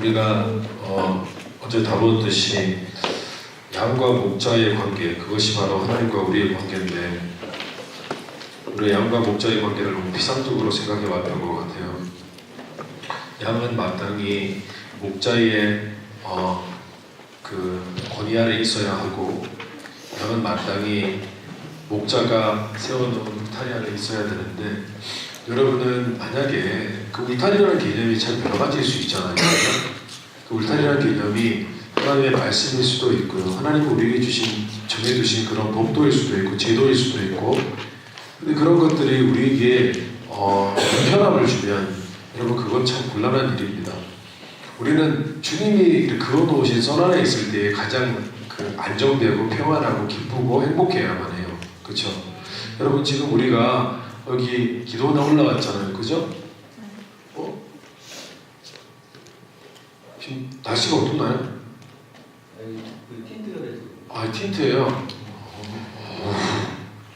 우리가 어제 다루었듯이 양과 목자의 관계, 그것이 바로 하나님과 우리의 관계인데, 우리 양과 목자의 관계를 너무 피상적으로 생각해 왔던 것 같아요. 양은 마땅히 목자의 그 권위 아래 있어야 하고, 양은 마땅히 목자가 세워놓은 울타리 아래 있어야 되는데, 여러분은 만약에 그 울타리라는 개념이 참 여러 가지일 수 있잖아요. 그 울타리라는 개념이 하나님의 말씀일 수도 있고요, 하나님이 우리에게 정해주신 그런 법도일 수도 있고 제도일 수도 있고, 근데 그런 것들이 우리에게 불편함을 주면 여러분 그건 참 곤란한 일입니다. 우리는 주님이 그어놓으신 선 안에 있을 때 가장 안정되고 평안하고 기쁘고 행복해야만 해요. 그렇죠? 여러분 지금 우리가 여기 기도나 올라왔잖아요. 그죠? 지금 날씨가 어떻나요? 틴트가 되죠. 틴트예요.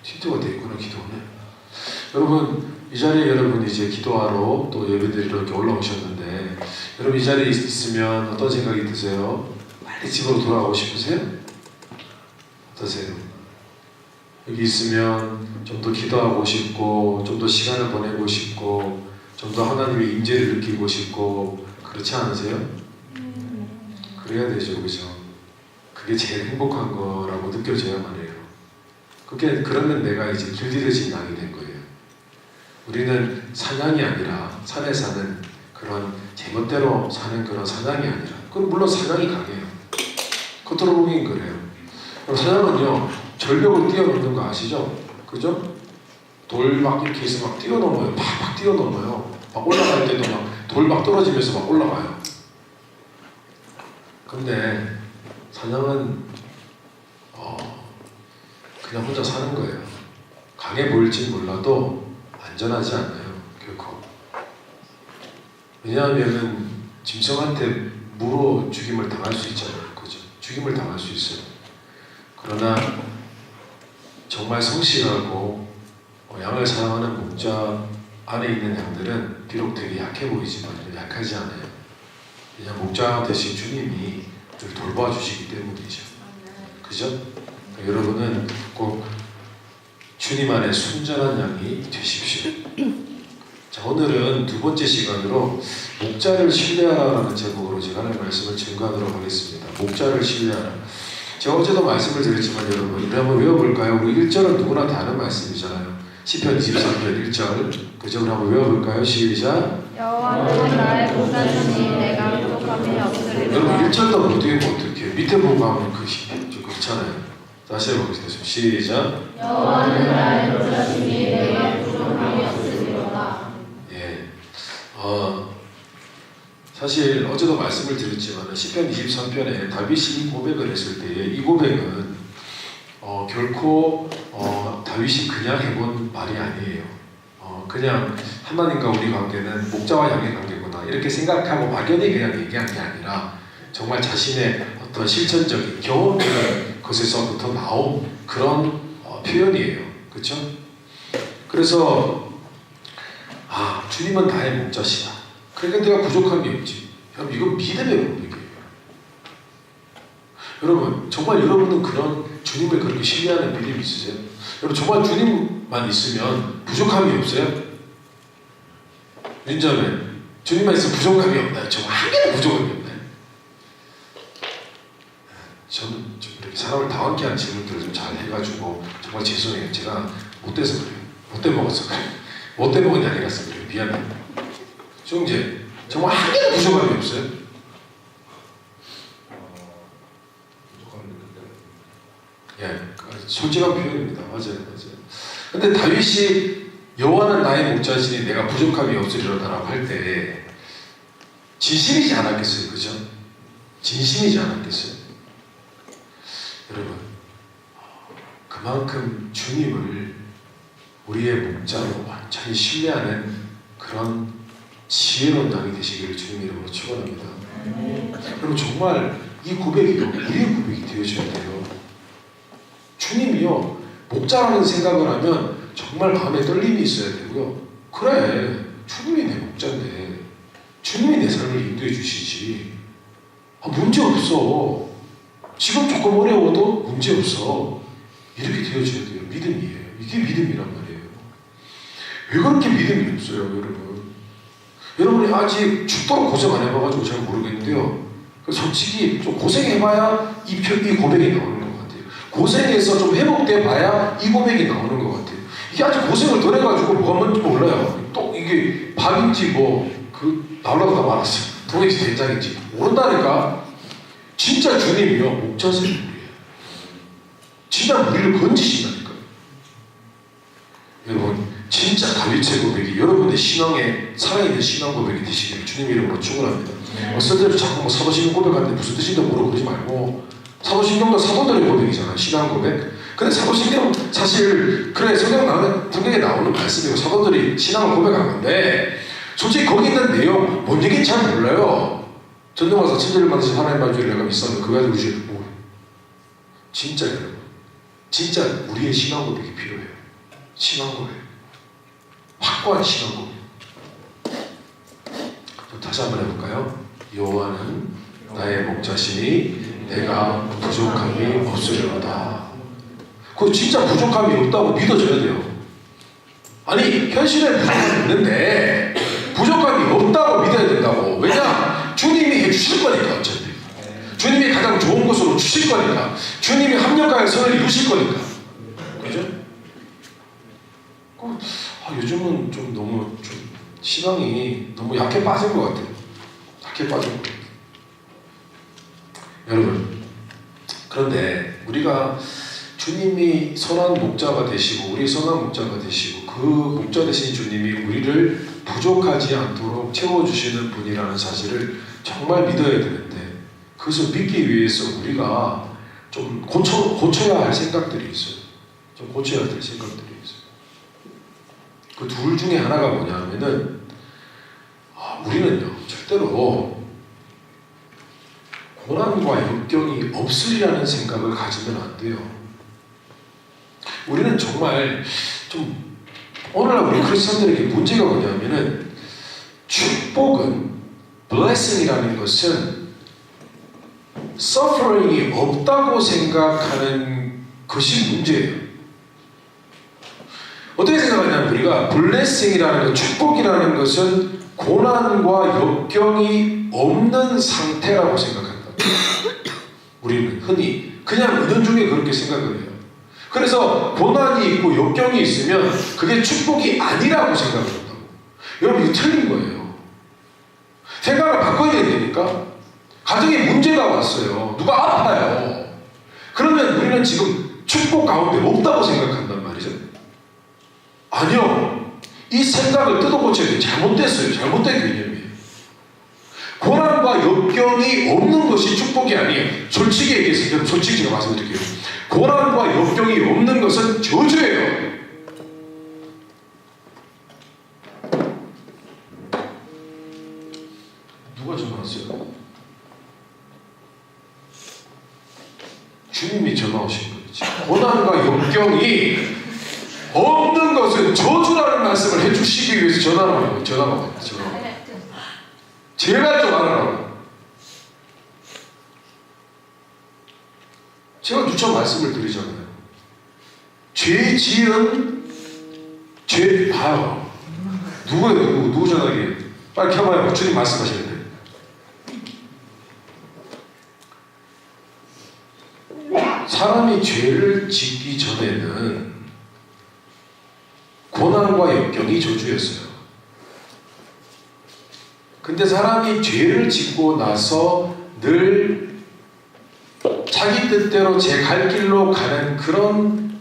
틴트가 돼 있구나. 기도는. 여러분 이 자리에 여러분 이제 기도하러 또 예배드리러 이렇게 올라오셨는데, 여러분 이 자리에 있으면 어떤 생각이 드세요? 빨리 집으로 돌아가고 싶으세요? 어떠세요? 여기 있으면 좀 더 기도하고 싶고, 좀 더 시간을 보내고 싶고, 좀 더 하나님의 임재를 느끼고 싶고, 그렇지 않으세요? 그래야 되죠, 그죠? 그게 제일 행복한 거라고 느껴져야만 해요. 그러면 내가 이제 길들여진 양이 된 거예요. 우리는 사냥이 아니라, 산에 사는 그런 제멋대로 사는 그런 사냥이 아니라, 그럼 물론 사냥이 강해요. 겉으로 보기엔 그래요. 그럼 사냥은요, 절벽을 뛰어넘는 거 아시죠? 그죠? 돌 막 이렇게 해서 막 뛰어넘어요. 팍팍 뛰어넘어요. 막 올라갈 때도 막 돌 막 떨어지면서 막 올라가요. 근데 사냥은 그냥 혼자 사는 거예요. 강해 보일지 몰라도 안전하지 않아요. 결코. 왜냐하면은 짐승한테 물어 죽임을 당할 수 있잖아요. 그죠? 죽임을 당할 수 있어요. 그러나 정말 성실하고 양을 사랑하는 목자 안에 있는 양들은 비록 되게 약해 보이지만 약하지 않아요. 그냥 목자 대신 주님이 늘 돌봐주시기 때문이죠. 그죠? 여러분은 꼭 주님 안에 순전한 양이 되십시오. 자, 오늘은 두 번째 시간으로 목자를 신뢰하라는 제목으로 제가 하나의 말씀을 증거하도록 하겠습니다. 목자를 신뢰하라. 제가 어제도 말씀을 드렸지만 여러분, 우리 한번 외워볼까요? 우리 1절은 누구나 다 아는 말씀이잖아요. 시편 23편 1절. 그죠? 우리 한번 외워볼까요? 시작. 여호와는 나의 목자시니 내가 부족함이 없으리로다. 여러분 1절도 못 외우면 어떡해요? 밑에 보고 하면 좀 그렇잖아요. 다시 해보겠습니다. 시작. 여호와는 나의 목자시니 내가 부족함이 없으리로다. 예. 사실 어제도 말씀을 드렸지만 시편 23편에 다윗이 고백을 했을 때 이 고백은 결코 다윗이 그냥 해본 말이 아니에요. 그냥 하나님과 우리 관계는 목자와 양의 관계구나 이렇게 생각하고 막연히 그냥 얘기한 게 아니라 정말 자신의 어떤 실천적인 경험이라는 것에서부터 나온 그런 표현이에요. 그렇죠? 그래서 주님은 나의 목자시다. 그러니까 내가 부족함이 없지. 여러분 이건 믿음의 고백이에요. 여러분 정말 여러분은 그런 주님을 그렇게 신뢰하는 믿음이 있으세요? 여러분 정말 주님만 있으면 부족함이 없어요? 민자매 주님만 있으면 부족함이 없나요? 정말 한 개도 부족함이 없나요? 저는 좀 이렇게 사람을 당황케 하는 질문들을 좀 잘 해가지고 정말 죄송해요. 제가 못돼서 그래요. 못돼 먹어서 그래요. 못돼 먹은 게 아니라서 그래요. 미안해요. 형제 정말 한 개도 부족함이 없어요? 예, 솔직한 표현입니다. 맞아요. 근데 다윗이 여호와는 나의 목자시니 내가 부족함이 없으리로다라고 할 때 진심이지 않았겠어요? 그죠? 진심이지 않았겠어요? 여러분 그만큼 주님을 우리의 목자로 완전히 신뢰하는 그런 지혜로운 양이 되시기를 주님 이름으로 축원합니다. 여러분 정말 이 고백이 우리의 고백이 되어줘야 돼요. 주님이요 목자라는 생각을 하면 정말 마음에 떨림이 있어야 되고요. 그래 주님이 내 목자인데 주님이 내 삶을 인도해 주시지 문제 없어. 지금 조금 어려워도 문제 없어. 이렇게 되어줘야 돼요. 믿음이에요. 이게 믿음이란 말이에요. 왜 그렇게 믿음이 없어요, 여러분? 여러분이 아직 죽도록 고생 안 해봐가지고 잘 모르겠는데요. 솔직히 좀 고생해봐야 이 고백이 나오는 것 같아요. 고생해서 좀 회복돼 봐야 이 고백이 나오는 것 같아요. 이게 아직 고생을 덜 해가지고 뭐가 뭔지 몰라요. 또 이게 밥인지 나오려고 다 말았어요. 돈인지 된장인지 모른다니까. 진짜 주님이요, 목자세요. 진짜 우리를 건지신다니까. 여러분, 진짜 다윗의 고백이 여러분의 신앙에 살아있는 신앙 고백이 되시기를 주님 이름으로 축원합니다. 어떨 때는 자꾸 사도신경 고백하는데 무슨 뜻인지 모르고 그러지 말고, 사도신경도 사도들의 고백이잖아요. 신앙 고백. 근데 사도신경 사실 성경에 나오는 말씀이고 사도들이 신앙을 고백한 건데, 솔직히 거기 있는 내용 뭔 얘기인지 잘 몰라요. 전쟁 와서 천지를 만드신 하나님 만주를 내가 믿었는데 그거 가지고 이제 진짜 여러분, 진짜 우리의 신앙 고백이 필요해요. 신앙 고백, 확고한 신앙 고백. 다시 한번 해볼까요? 여호와는 나의 목자시니 내가 부족함이 없으리로다. 그 진짜 부족함이 없다고 믿어줘야 돼요. 아니 현실에 부족함이 있는데 부족함이 없다고 믿어야 된다고. 왜냐? 주님이 해주실 거니까. 어차피 주님이 가장 좋은 것으로 주실 거니까. 주님이 합력하여 선을 이루실 거니까. 그죠? 요즘은 좀 너무 신앙이 너무 약해 빠진 것 같아요. 약해 빠진 것 같아요. 여러분, 그런데 우리가 주님이 선한 목자가 되시고 우리 선한 목자가 되시고 그 목자 되신 주님이 우리를 부족하지 않도록 채워주시는 분이라는 사실을 정말 믿어야 되는데, 그것을 믿기 위해서 우리가 좀 고쳐야 할 생각들이 있어요. 좀 고쳐야 될 생각들이 있어요. 그 둘 중에 하나가 뭐냐 하면은 우리는요 절대로 고난과 역경이 없으리라는 생각을 가지면 안 돼요. 우리는 정말 좀 오늘날 우리 크리스천들에게 문제가 뭐냐면은 축복은 blessing이라는 것은 suffering이 없다고 생각하는 것이 문제예요. 어떻게 생각하냐면 우리가 blessing이라는 것, 축복이라는 것은 고난과 역경이 없는 상태라고 생각한다. 우리는 흔히 그냥 은연 중에 그렇게 생각을 해요. 그래서 고난이 있고 역경이 있으면 그게 축복이 아니라고 생각을 한다고. 여러분 이거 틀린 거예요. 생각을 바꿔야 되니까. 가정에 문제가 왔어요. 누가 아파요. 그러면 우리는 지금 축복 가운데 없다고 생각한단 말이죠. 아니요. 이 생각을 뜯어고쳐야 돼요. 잘못됐어요. 잘못된 개념이에요. 고난과 역경이 없는 것이 축복이 아니에요. 솔직히 얘기해서 솔직히 제가 말씀드릴게요. 고난과 역경이 없는 것은 저주예요. 누가 전화 왔어요? 주님이 전화 오신 거예요. 고난과 역경이 없는 것은 저주라는 말씀을 해주시기 위해서 전화가 와요. 전화. 제발 좀 알아라고. 제가 누차 말씀을 드리잖아요. 죄 지은 죄 봐요. 누구예요? 누구 전화기에? 빨리 켜봐요. 주님 말씀하시는데. 사람이 죄를 짓기 전에는 고난과 역경이 저주였어요. 근데 사람이 죄를 짓고 나서 늘 자기 뜻대로 제 갈 길로 가는 그런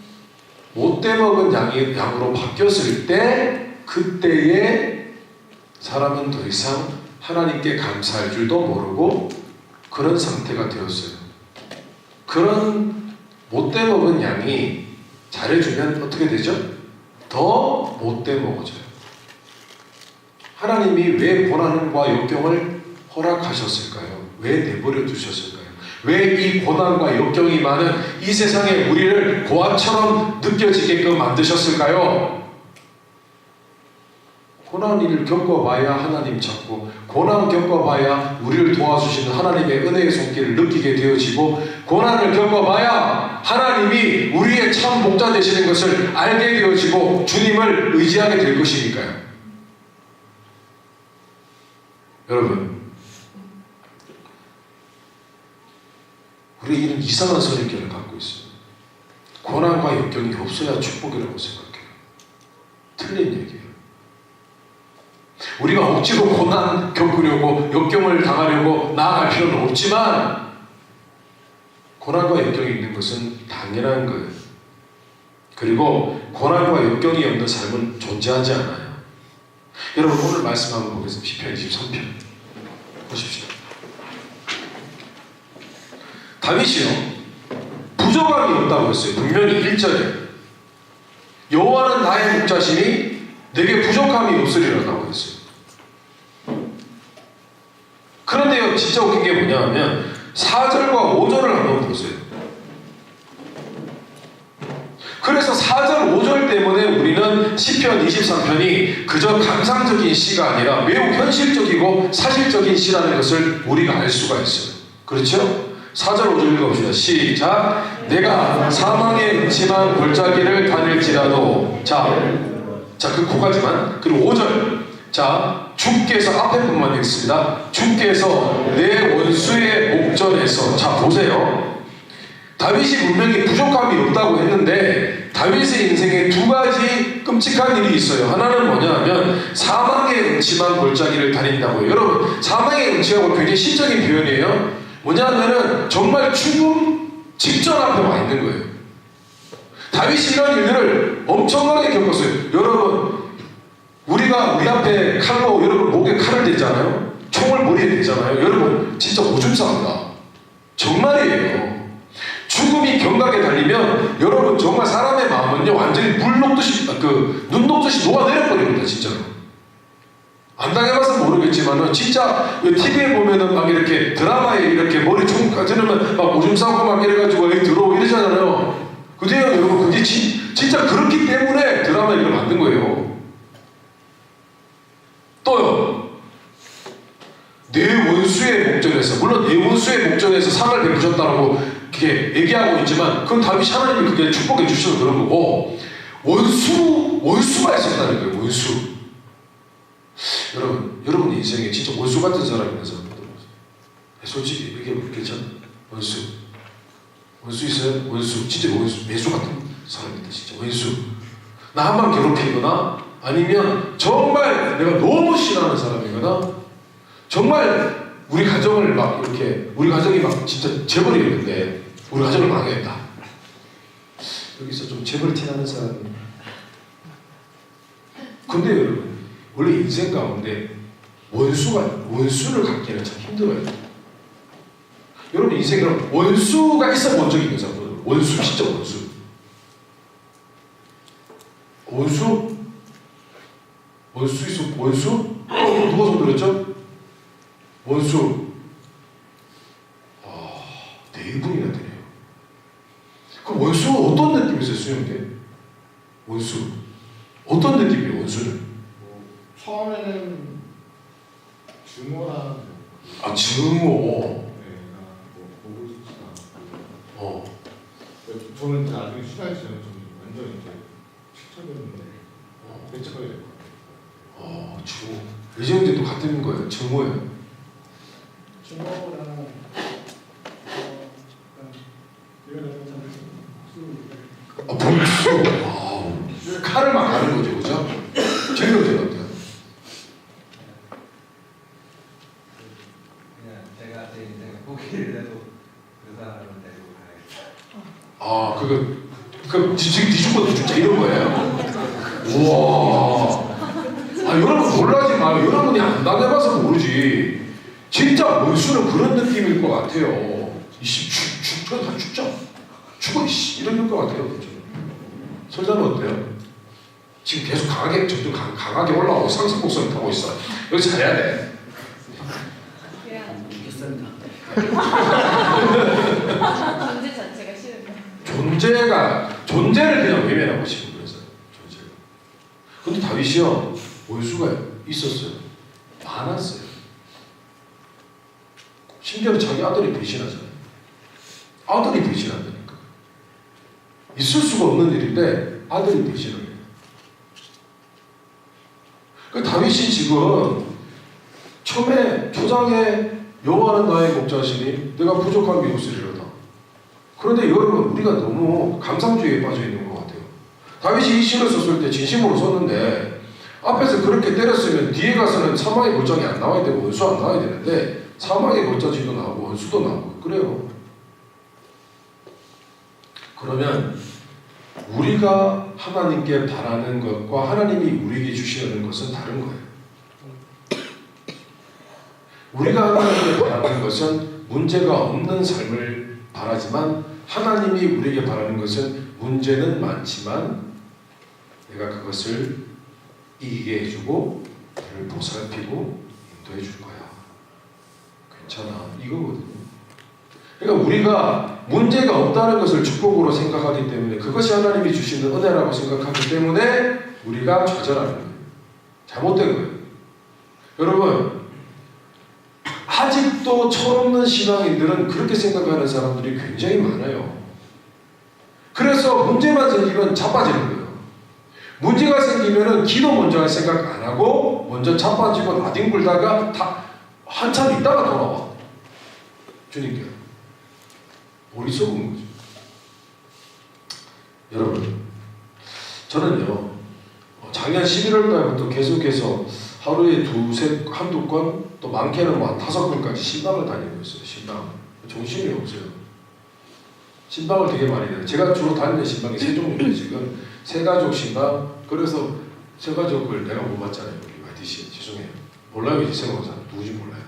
못돼 먹은 양으로 바뀌었을 때, 그때에 사람은 더 이상 하나님께 감사할 줄도 모르고 그런 상태가 되었어요. 그런 못돼 먹은 양이 잘해주면 어떻게 되죠? 더 못돼 먹어져요. 하나님이 왜 고난과 역경을 허락하셨을까요? 왜 내버려 두셨을까요? 왜 이 고난과 역경이 많은 이 세상의 우리를 고아처럼 느껴지게끔 만드셨을까요? 고난 일을 겪어봐야 하나님 찾고, 고난 겪어봐야 우리를 도와주시는 하나님의 은혜의 손길을 느끼게 되어지고, 고난을 겪어봐야 하나님이 우리의 참 목자 되시는 것을 알게 되어지고 주님을 의지하게 될 것이니까요. 여러분, 우리 이런 이상한 선입견을 갖고 있어요. 고난과 역경이 없어야 축복이라고 생각해요. 틀린 얘기예요. 우리가 억지로 고난 겪으려고, 역경을 당하려고 나아갈 필요는 없지만, 고난과 역경이 있는 것은 당연한 거예요. 그리고 고난과 역경이 없는 삶은 존재하지 않아요. 여러분, 오늘 말씀 한번 보겠습니다. 시편 23편 보십시오. 다윗이요, 부족함이 없다고 했어요. 분명히 1절에 여호와는 나의 목자시니 내게 부족함이 없으리라고 했어요. 그런데요, 진짜 웃긴 게 뭐냐 하면 4절과 5절을 한번 보세요. 그래서 4절, 5절 때문에 우리는 시편 23편이 그저 감상적인 시가 아니라 매우 현실적이고 사실적인 시라는 것을 우리가 알 수가 있어요. 그렇죠? 4절, 5절 읽어봅시다. 시작. 내가 사망의 음침한 골짜기를 다닐지라도, 그 고가지만. 그리고 5절. 자, 주께서, 앞에 분만 읽습니다. 주께서 내 원수의 목전에서. 자, 보세요. 다윗이 분명히 부족함이 없다고 했는데 다윗의 인생에 두 가지 끔찍한 일이 있어요. 하나는 뭐냐 하면 사망의 음침한 골짜기를 다닌다고요. 여러분, 사망의 음침하고 굉장히 시적인 표현이에요. 뭐냐 하면은 정말 죽음 직전 앞에 와 있는 거예요. 다윗이 이런 일들을 엄청나게 겪었어요. 여러분, 우리가 우리 앞에 칼로 여러분 목에 칼을 대잖아요. 총을 머리에 대잖아요. 여러분, 진짜 오줌 싸운다. 정말이에요. 죽음이 경각에 달리면 여러분 정말 사람의 마음은요 완전히 물 녹듯이, 눈 녹듯이 녹아내려버립니다. 진짜로. 안 당해봐서 모르겠지만은 진짜 TV에 보면은 막 이렇게 드라마에 이렇게 머리 총 가지르면 막 오줌 싸고 막 이래가지고 여기 들어오고 이러잖아요. 그래요, 여러분. 그게 진짜 그렇기 때문에 드라마 이걸 만든 거예요. 또요, 내 원수의 목전에서, 물론 내 원수의 목전에서 상을 베푸셨다라고 이렇게 얘기하고 있지만 그건 다윗이 하나님이 그게 축복해 주셔서 그런 거고, 원수가 있었다는 거예요. 원수. 여러분 인생에 진짜 원수 같은 사람이 있는 사람 솔직히 이게 괜찮아? 원수 있어요? 원수, 진짜 원수, 매수 같은 사람입니다. 진짜 원수. 나 한 번 괴롭히거나 아니면 정말 내가 너무 싫어하는 사람이거나 정말 우리 가정을 막 이렇게, 우리 가정이 막 진짜 재벌이었는데 우리 가정을 망했다. 여기서 좀 재벌 티나는 사람이. 근데 여러분, 원래 인생 가운데 원수를 갖기는 참 힘들어요. 여러분 인생에 원수가 있어 본 적이 있는 사람들, 원수, 진짜 원수. 원수 있어? 원수? 누가 손 들었죠? 원수. 4분이나 되네요. 그 원수가 어떤 느낌이세요, 수영대? 원수. 어떤 느낌이에요, 원수는? 처음에는 증오라는. 증오. 보고 싶지가 않고. 저는 나중에 시간이 지나면 좀 완전 이제 식처였는데 배척하게 될 것 같아요. 증오. 이정재도 같은 거예요. 증오예요. 증오라는 복수. 칼을 막 가는 거죠, 그죠? 정경재는 어때요? 그냥 제가 제 인생에 포기를 해도 그 사람을 데리고 가야겠다. 지금 뒤죽고 진짜 이런 거예요? 우와. 여러분 놀라지 마요. 여러분이 안 당해봐서 모르지. 진짜 원수는 그런 느낌일 것 같아요. 죽어, 이런 것 같아요. 그렇죠? 설자는 어때요? 지금 계속 점점 강하게 올라오고 상승 곡선을 타고 있어. 여기 잘해야 돼. 죽겠습니다. 존재 자체가 싫은데. 존재를 그냥 외면하고 싶은 거였어요. 존재가. 근데 다윗이요, 원수가요. 있었어요. 많았어요. 심지어 자기 아들이 배신하잖아요. 아들이 배신한다니까. 있을 수가 없는 일인데 아들이 배신을 해요. 그 다윗이 지금 처음에 초장에 여호와는 나의 목자시니 내가 부족한 게 없으리로다. 그런데 여러분 우리가 너무 감상주의에 빠져 있는 것 같아요. 다윗이 이 시를 썼을 때 진심으로 썼는데 앞에서 그렇게 때렸으면 뒤에 가서는 사망의 골짜기 안 나와야 되고 원수 안 나와야 되는데 사망의 골짜기도 나오고 원수도 나오고 그래요. 그러면 우리가 하나님께 바라는 것과 하나님이 우리에게 주시려는 것은 다른 거예요. 우리가 하나님께 바라는 것은 문제가 없는 삶을 바라지만 하나님이 우리에게 바라는 것은 문제는 많지만 내가 그것을 이기게 해주고 나를 보살피고 인도해 줄 거야. 괜찮아. 이거거든요. 그러니까 우리가 문제가 없다는 것을 축복으로 생각하기 때문에 그것이 하나님이 주시는 은혜라고 생각하기 때문에 우리가 좌절하는 거예요. 잘못된 거예요. 여러분 아직도 철없는 신앙인들은 그렇게 생각하는 사람들이 굉장히 많아요. 그래서 문제만 생기면 자빠지는 거예요. 문제가 생기면 기도 먼저 할 생각 안 하고 먼저 자빠지고 나뒹굴다가 다 한참 있다가 돌아와. 주님께 어리석은 거죠. 여러분 저는요 작년 11월 달부터 계속해서 하루에 한두 건 또 많게는 뭐 한 5건까지 신방을 다니고 있어요. 신방. 정신이 없어요. 신방을 되게 많이 다녀요. 제가 주로 다니는 신방이 세 종류예요. 지금 세가족 신방. 그래서 세가족을 내가 못 봤잖아요. 여기 YTC. 죄송해요. 몰라요. 이제 세가족 누구지 몰라요.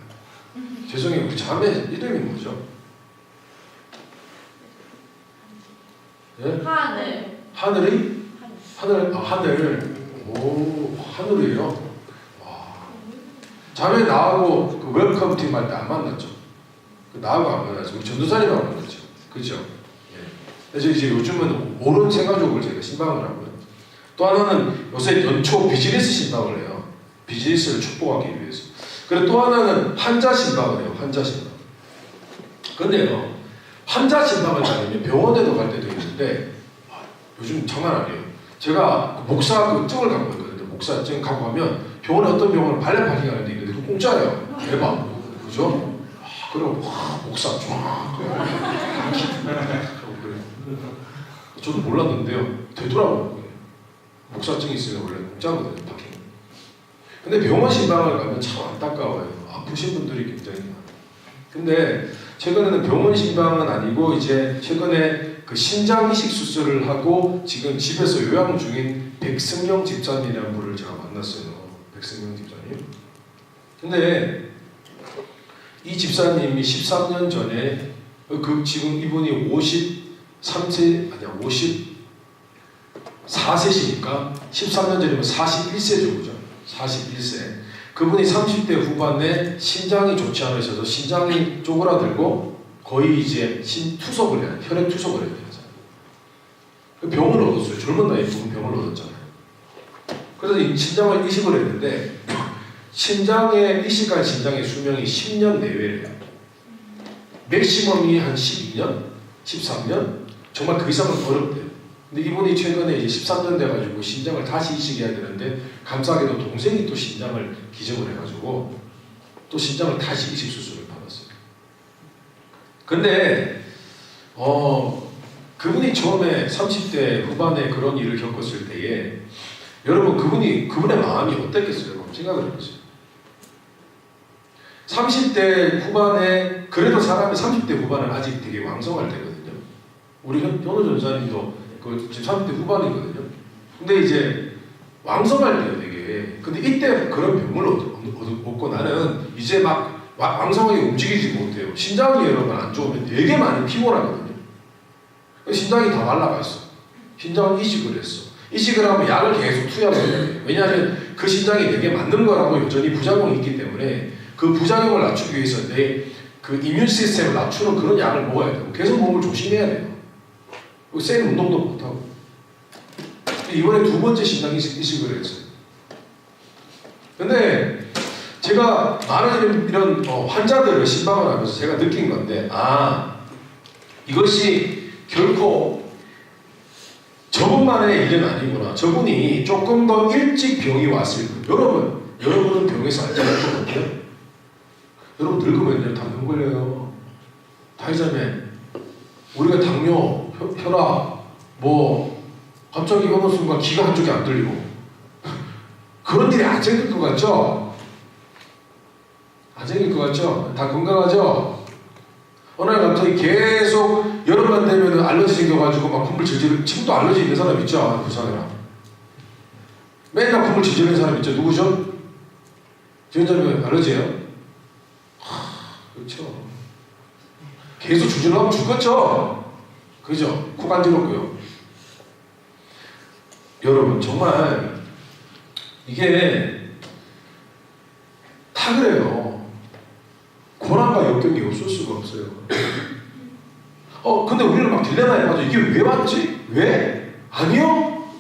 죄송해요. 그 자매 이름이 뭐죠? 예? 하늘. 하늘이? 하늘. 오, 하늘이에요? 자매 나하고 그 웰컴 팀 할 때 안 만났죠. 나하고 안 만났죠. 우리 전도사님하고 만났죠. 그렇죠? 예. 그래서 이제 요즘은 옳은 세가족을 제가 신방을 하고요. 또 하나는 요새 연초 비즈니스 신방을 해요. 비즈니스를 축복하기 위해서. 그리고 또 하나는 환자 신방을 해요. 환자 신방. 근데요, 환자 신방을 다니면 병원에도 갈 때도 있는데 요즘 장난 아니에요. 제가 목사 그 증을 갖고 있거든요. 목사 증 갖고 가면 병원에 어떤 병원은 발레 파킹 하는 데 있는데 그 공짜예요. 대박. 그죠? 그리고 목사 쫙. 저도 몰랐는데요. 되더라고요. 목사증이 있으면 원래 공짜거든요. 파킹. 근데 병원 신방을 가면 참 안타까워요. 아프신 분들이 굉장히 많아요. 근데 최근에는 병원 신방은 아니고 이제 최근에 그 신장 이식 수술을 하고 지금 집에서 요양 중인 백승영 집사님이라는 분을 제가 만났어요. 백승영 집사님. 근데 이 집사님이 13년 전에 그 지금 이분이 53세 아니야 54세시니까 13년 전이면 41세죠, 그죠? 41세. 그분이 30대 후반에 신장이 좋지 않으셔서 신장이 쪼그라들고 거의 이제 투석을 해요. 혈액 투석을 해야 되잖아요. 병을 얻었어요. 젊은 나이에 그분 병을 얻었잖아요. 그래서 이 신장을 이식을 했는데 신장에 이식한 신장의 수명이 10년 내외래요. 맥시멈이 한 12년, 13년, 정말 그 이상은 어렵대요. 근데 이분이 최근에 이제 13년 돼가지고 신장을 다시 이식해야 되는데 감사하게도 동생이 또 신장을 기증을 해가지고 또 신장을 다시 이식 수술을 받았어요. 근데 그분이 처음에 30대 후반에 그런 일을 겪었을 때에 여러분 그분의 마음이 어땠겠어요? 한번 생각을 해보세요. 30대 후반에 그래도 사람이 30대 후반은 아직 되게 왕성할 때거든요. 우리 현우 전사님도 지금 30대 후반이거든요. 근데 이제 왕성할 때요 되게. 근데 이때 그런 병을 얻고 나는 이제 막 왕성하게 움직이지 못해요. 신장이 여러분 안 좋으면 되게 많이 피곤하거든요. 신장이 다 말라갔어. 신장을 이식을 했어. 이식을 하면 약을 계속 투여하면 돼요. 왜냐하면 그 신장이 내게 맞는 거라고 여전히 부작용이 있기 때문에 그 부작용을 낮추기 위해서 내 그 이뮨 시스템을 낮추는 그런 약을 먹어야 되고 계속 몸을 조심해야 돼요. 센 운동도 못하고. 이번에 두 번째 신장 이식을 했어요. 근데 제가 많은 이런 환자들을 신방을 하면서 제가 느낀 건데, 이것이 결코 저분만의 일은 아니구나. 저분이 조금 더 일찍 병이 왔을 거예요. 여러분은 병에서 알지 않을 것 같아요? 여러분 늙으면요 다 병 걸려요. 다이자매, 우리가 당뇨, 혈압, 갑자기 어느 순간 기가 한쪽이 안 들리고 그런 일이 안 생길 것 같죠? 안 생길 것 같죠? 다 건강하죠? 어느 날 갑자기 계속 여름만 되면 알러지 생겨가지고 막 콧물 질질, 지금도 알러지 있는 사람 있죠? 부산이랑 맨날 콧물 질질하는 사람 있죠? 누구죠? 지원자님 알러지예요? 그렇죠. 계속 주질러면 죽겠죠? 그죠? 코 간지럽고요. 여러분 정말 이게 다 그래요. 고난과 역경이 없을 수가 없어요. 근데 우리는 막 딜레마에 빠져. 이게 왜 왔지? 왜? 아니요.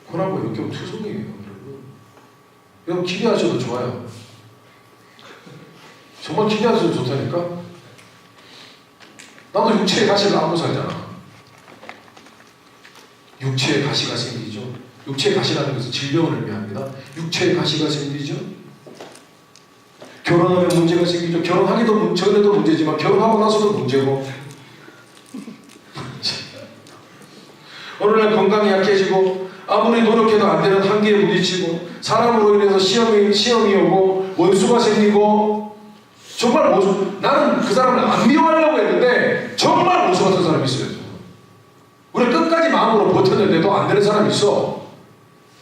고난과 역경 투성이에요, 여러분. 여러분 기대하셔도 좋아요. 정말 기대하셔도 좋다니까. 나도 육체의 가시를 안고 살잖아. 육체의 가시가 생기죠. 육체의 가시라는 것은 질병을 의미합니다. 육체의 가시가 생기죠. 결혼하면 문제가 생기죠. 결혼하기도 전에도 문제지만 결혼하고 나서도 문제고. 어느 날 건강이 약해지고 아무리 노력해도 안 되는 한계에 부딪히고 사람으로 인해서 시험이 오고 원수가 생기고 정말 나는 그 사람을 안 미워하려고 했는데 정말 원수 같은 사람이 있어요. 우리 끝까지 마음으로 버텼는데도 안 되는 사람이 있어.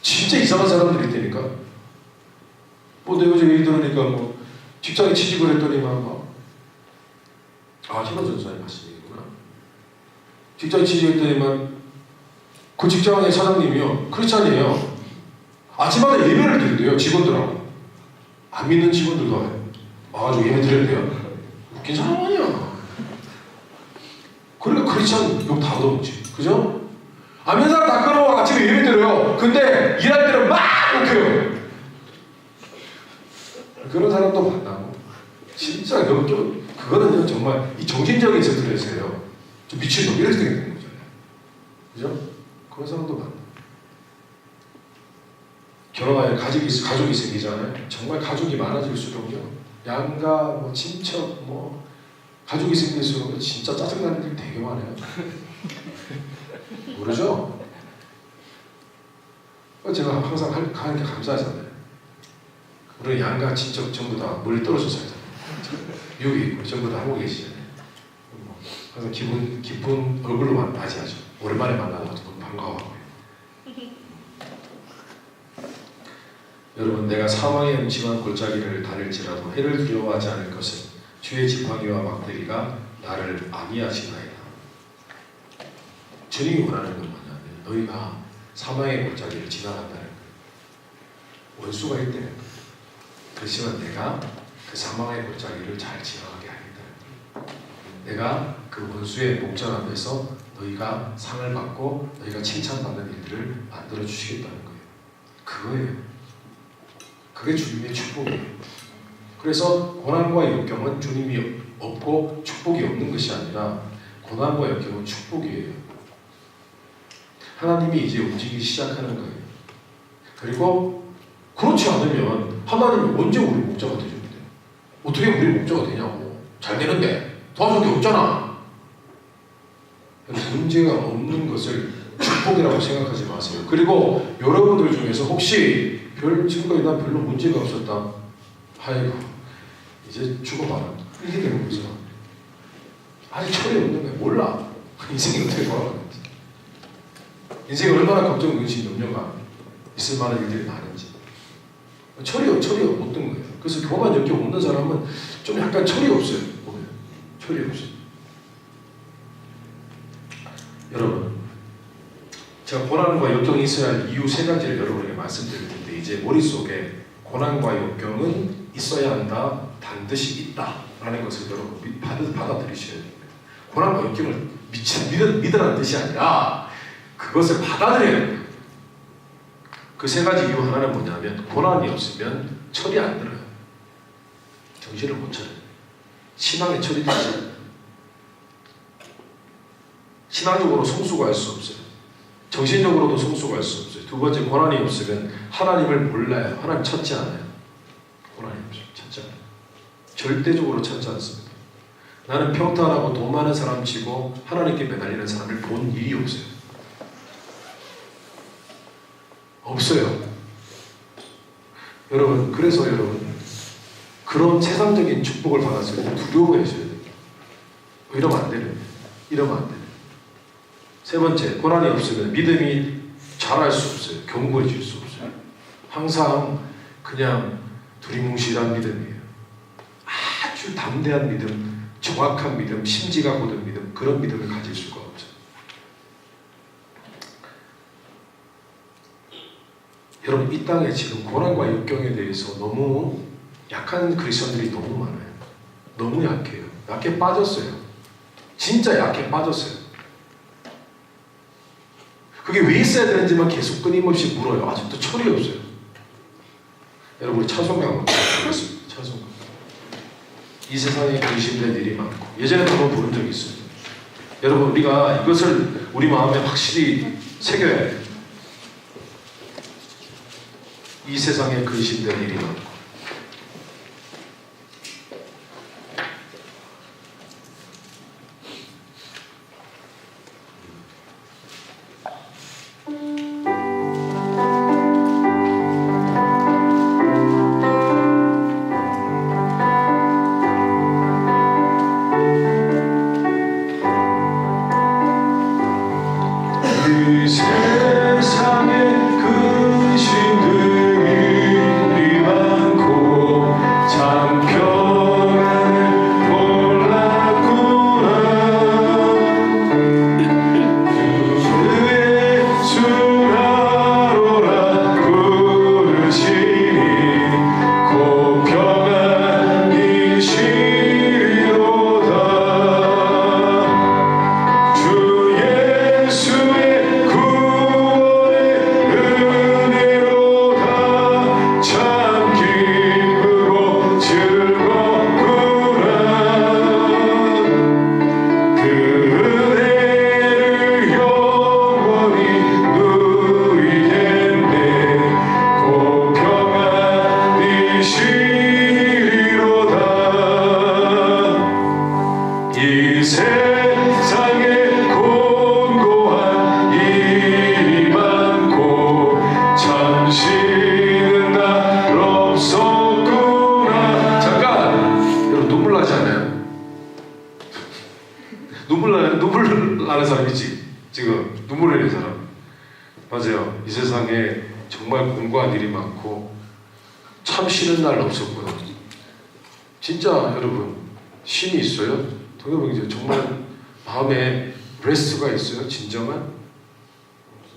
진짜 이상한 사람들이 있다니까. 내가 어제 얘기 들으니까 직장에 취직을 했더니만 희망 전사님 하신 얘기구나. 직장에 취직했더니만 그 직장의 사장님이요, 크리스찬이에요. 아침마다 예배를 드린대요, 직원들하고. 안 믿는 직원들도 와가지고 예배 드렸대요. 웃긴 사람 아니야. 그러니까 크리스찬 욕 다 얻어먹지. 그죠? 안 믿는 사람 다 끊어. 아침에 예배 드려요. 근데 일할 때는 막 욕해요. 그런 사람도 만나고. 진짜 그거는요, 정말 이 정신적인 스트레스예요. 좀 미친놈, 이렇게 되는 거잖아요. 그죠? 그런 사람도 만나. 결혼하여 가족이 생기잖아요. 정말 가족이 많아질수록요, 양가, 친척, 가족이 생길수록 진짜 짜증나는 일 되게 많아요. 모르죠? 제가 항상 하는 게 감사하잖아요. 우리 양가, 친척 전부 다 멀리 떨어져 살잖아요. 미국에 있고 전부 다 하고 계시잖아요. 항상 깊은 얼굴로만 맞이하죠. 오랜만에 만나서 너무 반가워하고요. 여러분, 내가 사망의 음침한 골짜기를 다닐지라도 해를 두려워하지 않을 것은 주의 지팡이와 막대기가 나를 안위하시나이다. 주님이 원하는 건 뭐냐면 너희가 사망의 골짜기를 지나간다는 거예요. 원수가 있다는 거예요. 그렇지만 내가 그 사망의 골짜기를 잘 지나가게 하겠다. 내가 그 원수의 목전 앞에서 너희가 상을 받고 너희가 칭찬받는 일들을 만들어 주시겠다는 거예요. 그거예요. 그게 주님의 축복이에요. 그래서 고난과 역경은 주님이 없고 축복이 없는 것이 아니라 고난과 역경은 축복이에요. 하나님이 이제 움직이기 시작하는 거예요. 그리고 그렇지 않으면 하나님이 언제 우리 목자가 되줍니다. 어떻게 우리 목자가 되냐고. 잘 되는데 도와줄 게 없잖아. 문제가 없는 것을 축복이라고 생각하지 마세요. 그리고 여러분들 중에서 혹시 지금까지 난 별로 문제가 없었다. 아이고 이제 죽어봐라. 이렇게 되는 거죠. 아니 철이 없는 거야. 몰라. 인생이 어떻게 돌아가는지. 인생에 얼마나 걱정, 근심, 염려가 있을 만한 일들이 많은지. 철이 없는 거예요. 그래서 고난 역경 없는 사람은 좀 약간 철이 없어요. 보면 철이 없어요. 여러분, 제가 고난과 역경이 있어야 할 이유 3가지를 여러분에게 말씀드릴 텐데 이제 머릿속에 고난과 역경은 있어야 한다, 반드시 있다 라는 것을 여러분 받아들이셔야 됩니다. 고난과 역경을 믿으라는 뜻이 아니라 그것을 받아들여야 됩니다. 그 세 가지 이유 하나는 뭐냐면 고난이 없으면 철이 안 들어요. 정신을 못 차려요. 신앙의 철이 되지 않아요. 신앙적으로 성숙할 수 없어요. 정신적으로도 성숙할 수 없어요. 두 번째, 고난이 없으면 하나님을 몰라요. 하나님 찾지 않아요. 고난이 없어요. 찾지 않아요. 절대적으로 찾지 않습니다. 나는 평탄하고 돈 많은 사람 치고 하나님께 매달리는 사람을 본 일이 없어요. 없어요. 여러분, 그래서 여러분 그런 세상적인 축복을 받았을 때 두려워해줘야 돼요. 이러면 안 되는, 이러면 안 돼요. 세 번째, 고난이 없으면 믿음이 자랄 수 없어요. 견고해질 수 없어요. 항상 그냥 두리뭉실한 믿음이에요. 아주 담대한 믿음, 정확한 믿음, 심지가 고든 믿음, 그런 믿음을 가질 수가 없어요. 여러분, 이 땅에 지금 고난과 역경에 대해서 너무 약한 크리스천들이 너무 많아요. 너무 약해요. 약해 빠졌어요. 진짜 약해 빠졌어요. 그게 왜 있어야 되는지만 계속 끊임없이 물어요. 아직도 철이 없어요. 여러분, 우리 찬송가 한번 부르겠습니다. 찬송가. 이 세상에 근심된 일이 많고, 예전에도 한번 부른 적이 있어요. 여러분, 우리가 이것을 우리 마음에 확실히 새겨야 해요. 이 세상에 근심된 일이 많고, 이 세상에 근심들이 많고 참 평안을 몰랐구나. 주의 수라로라 부르시니 곧 평안이시리로다. 주 예수의 이 세상에 공고한 일이 많고 참 쉬는 날 없었구나. 잠깐! 여러분, 눈물 나지 않아요? 눈물 나는 사람이지. 지금 눈물 흘리는 사람. 맞아요. 이 세상에 정말 공고한 일이 많고 참 쉬는 날 없었구나. 진짜 여러분, 쉼이 있어요? 동료분들 정말 마음에 레스트가 있어요? 진정한?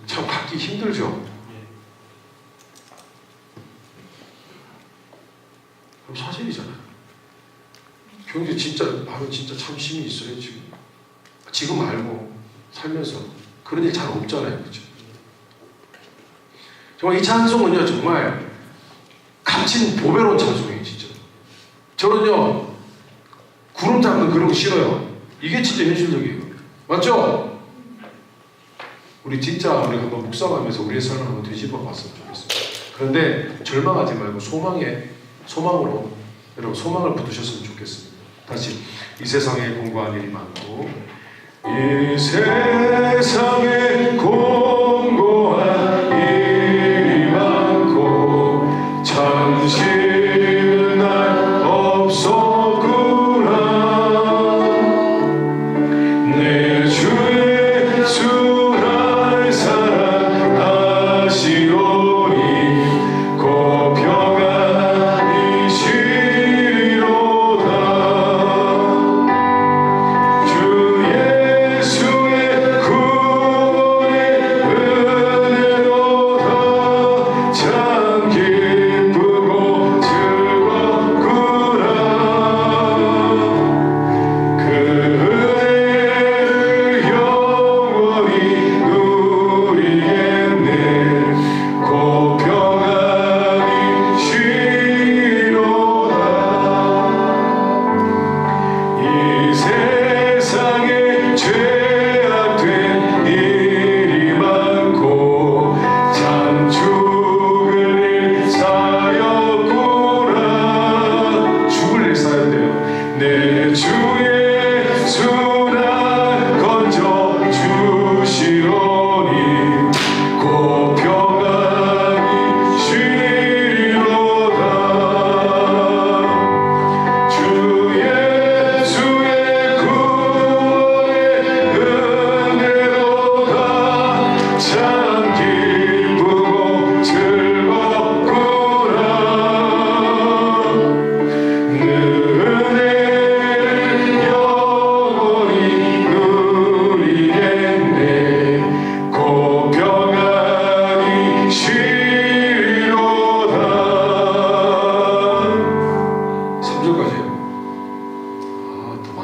참 갖기 힘들죠? 그럼 사실이잖아요. 교육이 진짜 마음에 진짜 참 쉼이 있어요 지금? 지금 알고 살면서 그런 일 잘 없잖아요, 그렇죠? 정말 이 찬송은요 정말 값진 보배로운 찬송이에요 진짜. 저는요 구름 잡는 그런 거 싫어요. 이게 진짜 현실적이에요. 맞죠? 우리 진짜 우리 한번 묵상하면서 우리의 삶을 한번 뒤집어 봤으면 좋겠습니다. 그런데 절망하지 말고 소망으로 여러분 소망을 붙으셨으면 좋겠습니다. 다시 이 세상에 공고한 일이 많고 이 세상에 공고한 일이 많고 참 쉬는 날 없었구나. 내 주 예수 날 사랑하시오니 곧 평안이시리로다. 주 예수의 구원의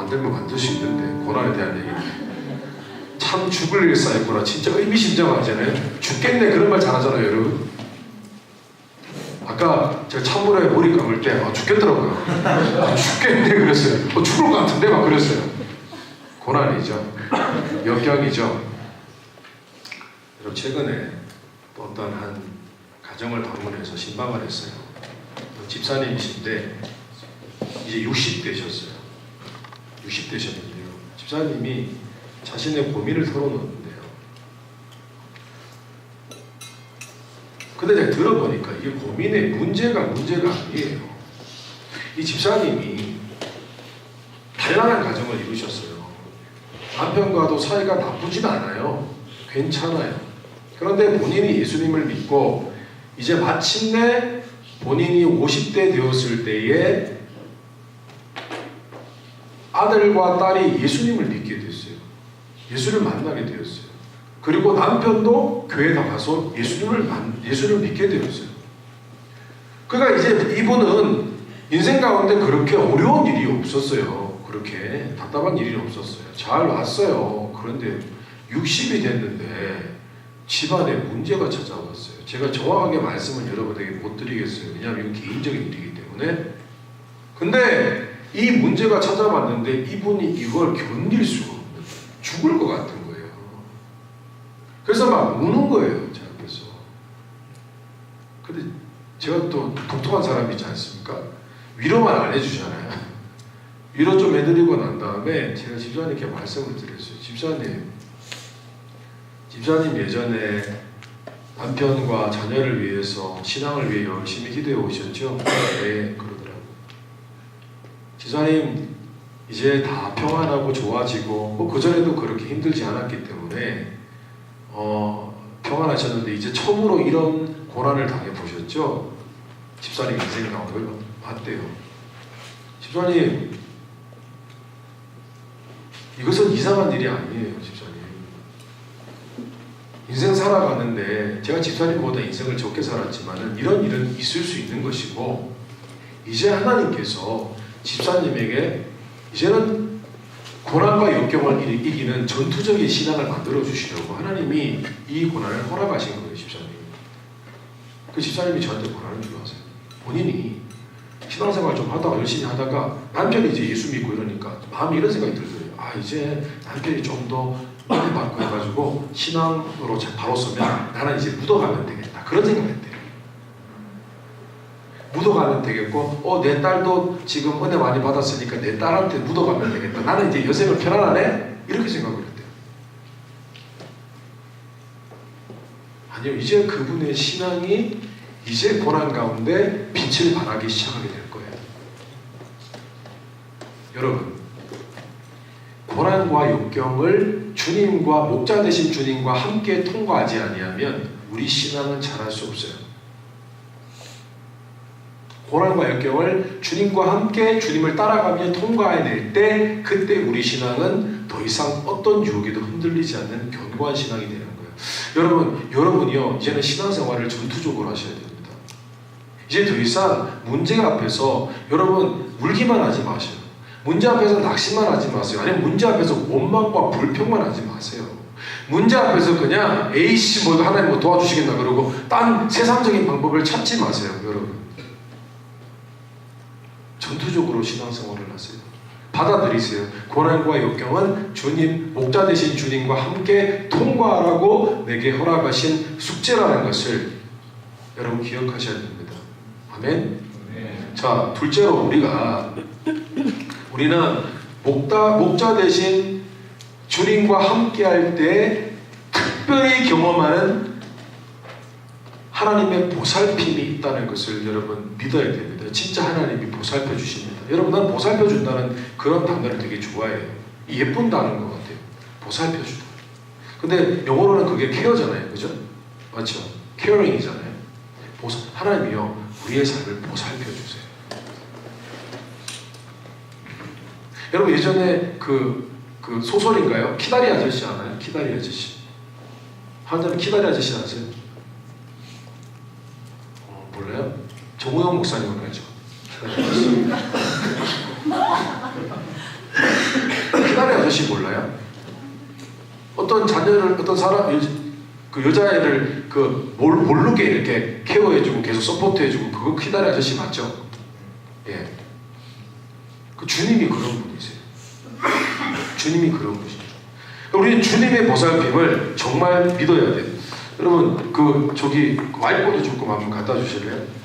만들면 만들 수 있는데 고난에 대한 얘기. 참 죽을 일 쌓였구나. 진짜 의미심장하잖아요. 죽겠네 그런 말 잘하잖아요, 여러분. 아까 제가 찬물에 머리 감을 때 죽겠더라고요. 죽겠네 그랬어요. 죽을 것 같은데 막 그랬어요. 고난이죠. 역경이죠. 여러분 최근에 또 어떤 한 가정을 방문해서 신방을 했어요. 집사님이신데 이제 60대셨어요. 60대셨는데요. 집사님이 자신의 고민을 털어놓는데요. 근데 제가 들어보니까 이게 고민의 문제가 아니에요. 이 집사님이 단란한 가정을 이루셨어요. 남편과도 사이가 나쁘진 않아요. 괜찮아요. 그런데 본인이 예수님을 믿고 이제 마침내 본인이 50대 되었을 때에 아들과 딸이 예수님을 믿게 됐어요. 예수를 만나게 되었어요. 그리고 남편도 교회 나가서 예수를 믿게 되었어요. 그러니까 이제 이분은 인생 가운데 그렇게 어려운 일이 없었어요. 그렇게 답답한 일이 없었어요. 잘 왔어요. 그런데 60이 됐는데 집안에 문제가 찾아왔어요. 제가 정확하게 말씀을 여러분에게 못 드리겠어요. 왜냐하면 이건 개인적인 일이기 때문에. 근데 이 문제가 찾아왔는데 이분이 이걸 견딜 수가 없는 거예요. 죽을 것 같은 거예요. 그래서 막 우는 거예요. 제 앞에서. 근데 제가 또 독특한 사람이지 않습니까? 위로만 안 해주잖아요. 위로 좀 해드리고 난 다음에 제가 집사님께 말씀을 드렸어요. 집사님 예전에 남편과 자녀를 위해서 신앙을 위해 열심히 기도해 오셨죠? 네, 그러더라고요. 집사님 이제 다 평안하고 좋아지고 그전에도 그렇게 힘들지 않았기 때문에 평안하셨는데 이제 처음으로 이런 고난을 당해보셨죠? 집사님 인생 가운데 맞대요. 집사님 이것은 이상한 일이 아니에요. 집사님 인생 살아가는데 제가 집사님보다 인생을 적게 살았지만 이런 일은 있을 수 있는 것이고 이제 하나님께서 집사님에게 이제는 고난과 역경을 이기는 전투적인 신앙을 만들어 주시려고 하나님이 이 고난을 허락하신 거예요. 집사님. 그 집사님이 저한테 고난을 주고 하세요. 본인이 신앙생활 좀 하다가 열심히 하다가 남편이 이제 예수 믿고 이러니까 마음에 이런 생각이 들어요. 이제 남편이 좀 더 은혜 받고 해가지고 신앙으로 바로 서면 나는 이제 묻어가면 되겠다. 그런 생각을 했대요. 묻어가면 되겠고 내 딸도 지금 은혜 많이 받았으니까 내 딸한테 묻어가면 되겠다. 나는 이제 여생을 편안하네? 이렇게 생각을 했대요. 아니요. 이제 그분의 신앙이 이제 고난 가운데 빛을 발하기 시작하게 될 거예요. 여러분 고난과 역경을 주님과 목자 되신 주님과 함께 통과하지 아니하면 우리 신앙은 자랄 수 없어요. 고난과 역경을 주님과 함께 주님을 따라가며 통과해낼 때 그때 우리 신앙은 더 이상 어떤 유혹에도 흔들리지 않는 견고한 신앙이 되는 거예요. 여러분이요 이제는 신앙생활을 전투적으로 하셔야 됩니다. 이제 더 이상 문제 앞에서 여러분 울기만 하지 마세요. 문제 앞에서 낙심만 하지 마세요. 아니면 문제 앞에서 원망과 불평만 하지 마세요. 문제 앞에서 그냥 에이씨 뭐 하나님 뭐 도와주시겠나 그러고 딴 세상적인 방법을 찾지 마세요. 여러분 전투적으로 신앙생활을 하세요. 받아들이세요. 고난과 역경은 주님 목자 되신 주님과 함께 통과하라고 내게 허락하신 숙제라는 것을 여러분 기억하셔야 됩니다. 아멘. 네. 자 둘째로 우리는 목자 대신 주님과 함께할 때 특별히 경험하는 하나님의 보살핌이 있다는 것을 여러분 믿어야 됩니다. 진짜 하나님이 보살펴 주십니다. 여러분 난 보살펴 준다는 그런 단어를 되게 좋아해요. 예쁜 단어인 것 같아요. 보살펴 주다. 근데 영어로는 그게 케어잖아요. 그죠? 맞죠? 케어링이잖아요. 하나님이요 우리의 삶을 보살펴 주세요. 여러분 예전에 그 소설인가요? 키다리 아저씨 아나요? 키다리 아저씨. 한자면 키다리 아저씨 아세요? 몰라요? 정우영 목사님은 알죠? 키다리 아저씨. 아저씨 몰라요? 어떤 자녀를 어떤 사람 그 여자애를 모르게 이렇게 케어해주고 계속 서포트해주고 그거 키다리 아저씨 맞죠? 예. 그 주님이 그런 분이세요. 주님이 그런 분이죠. 우리는 주님의 보살핌을 정말 믿어야 돼요. 여러분 저기 와이프도 조금 한번 갖다 주실래요?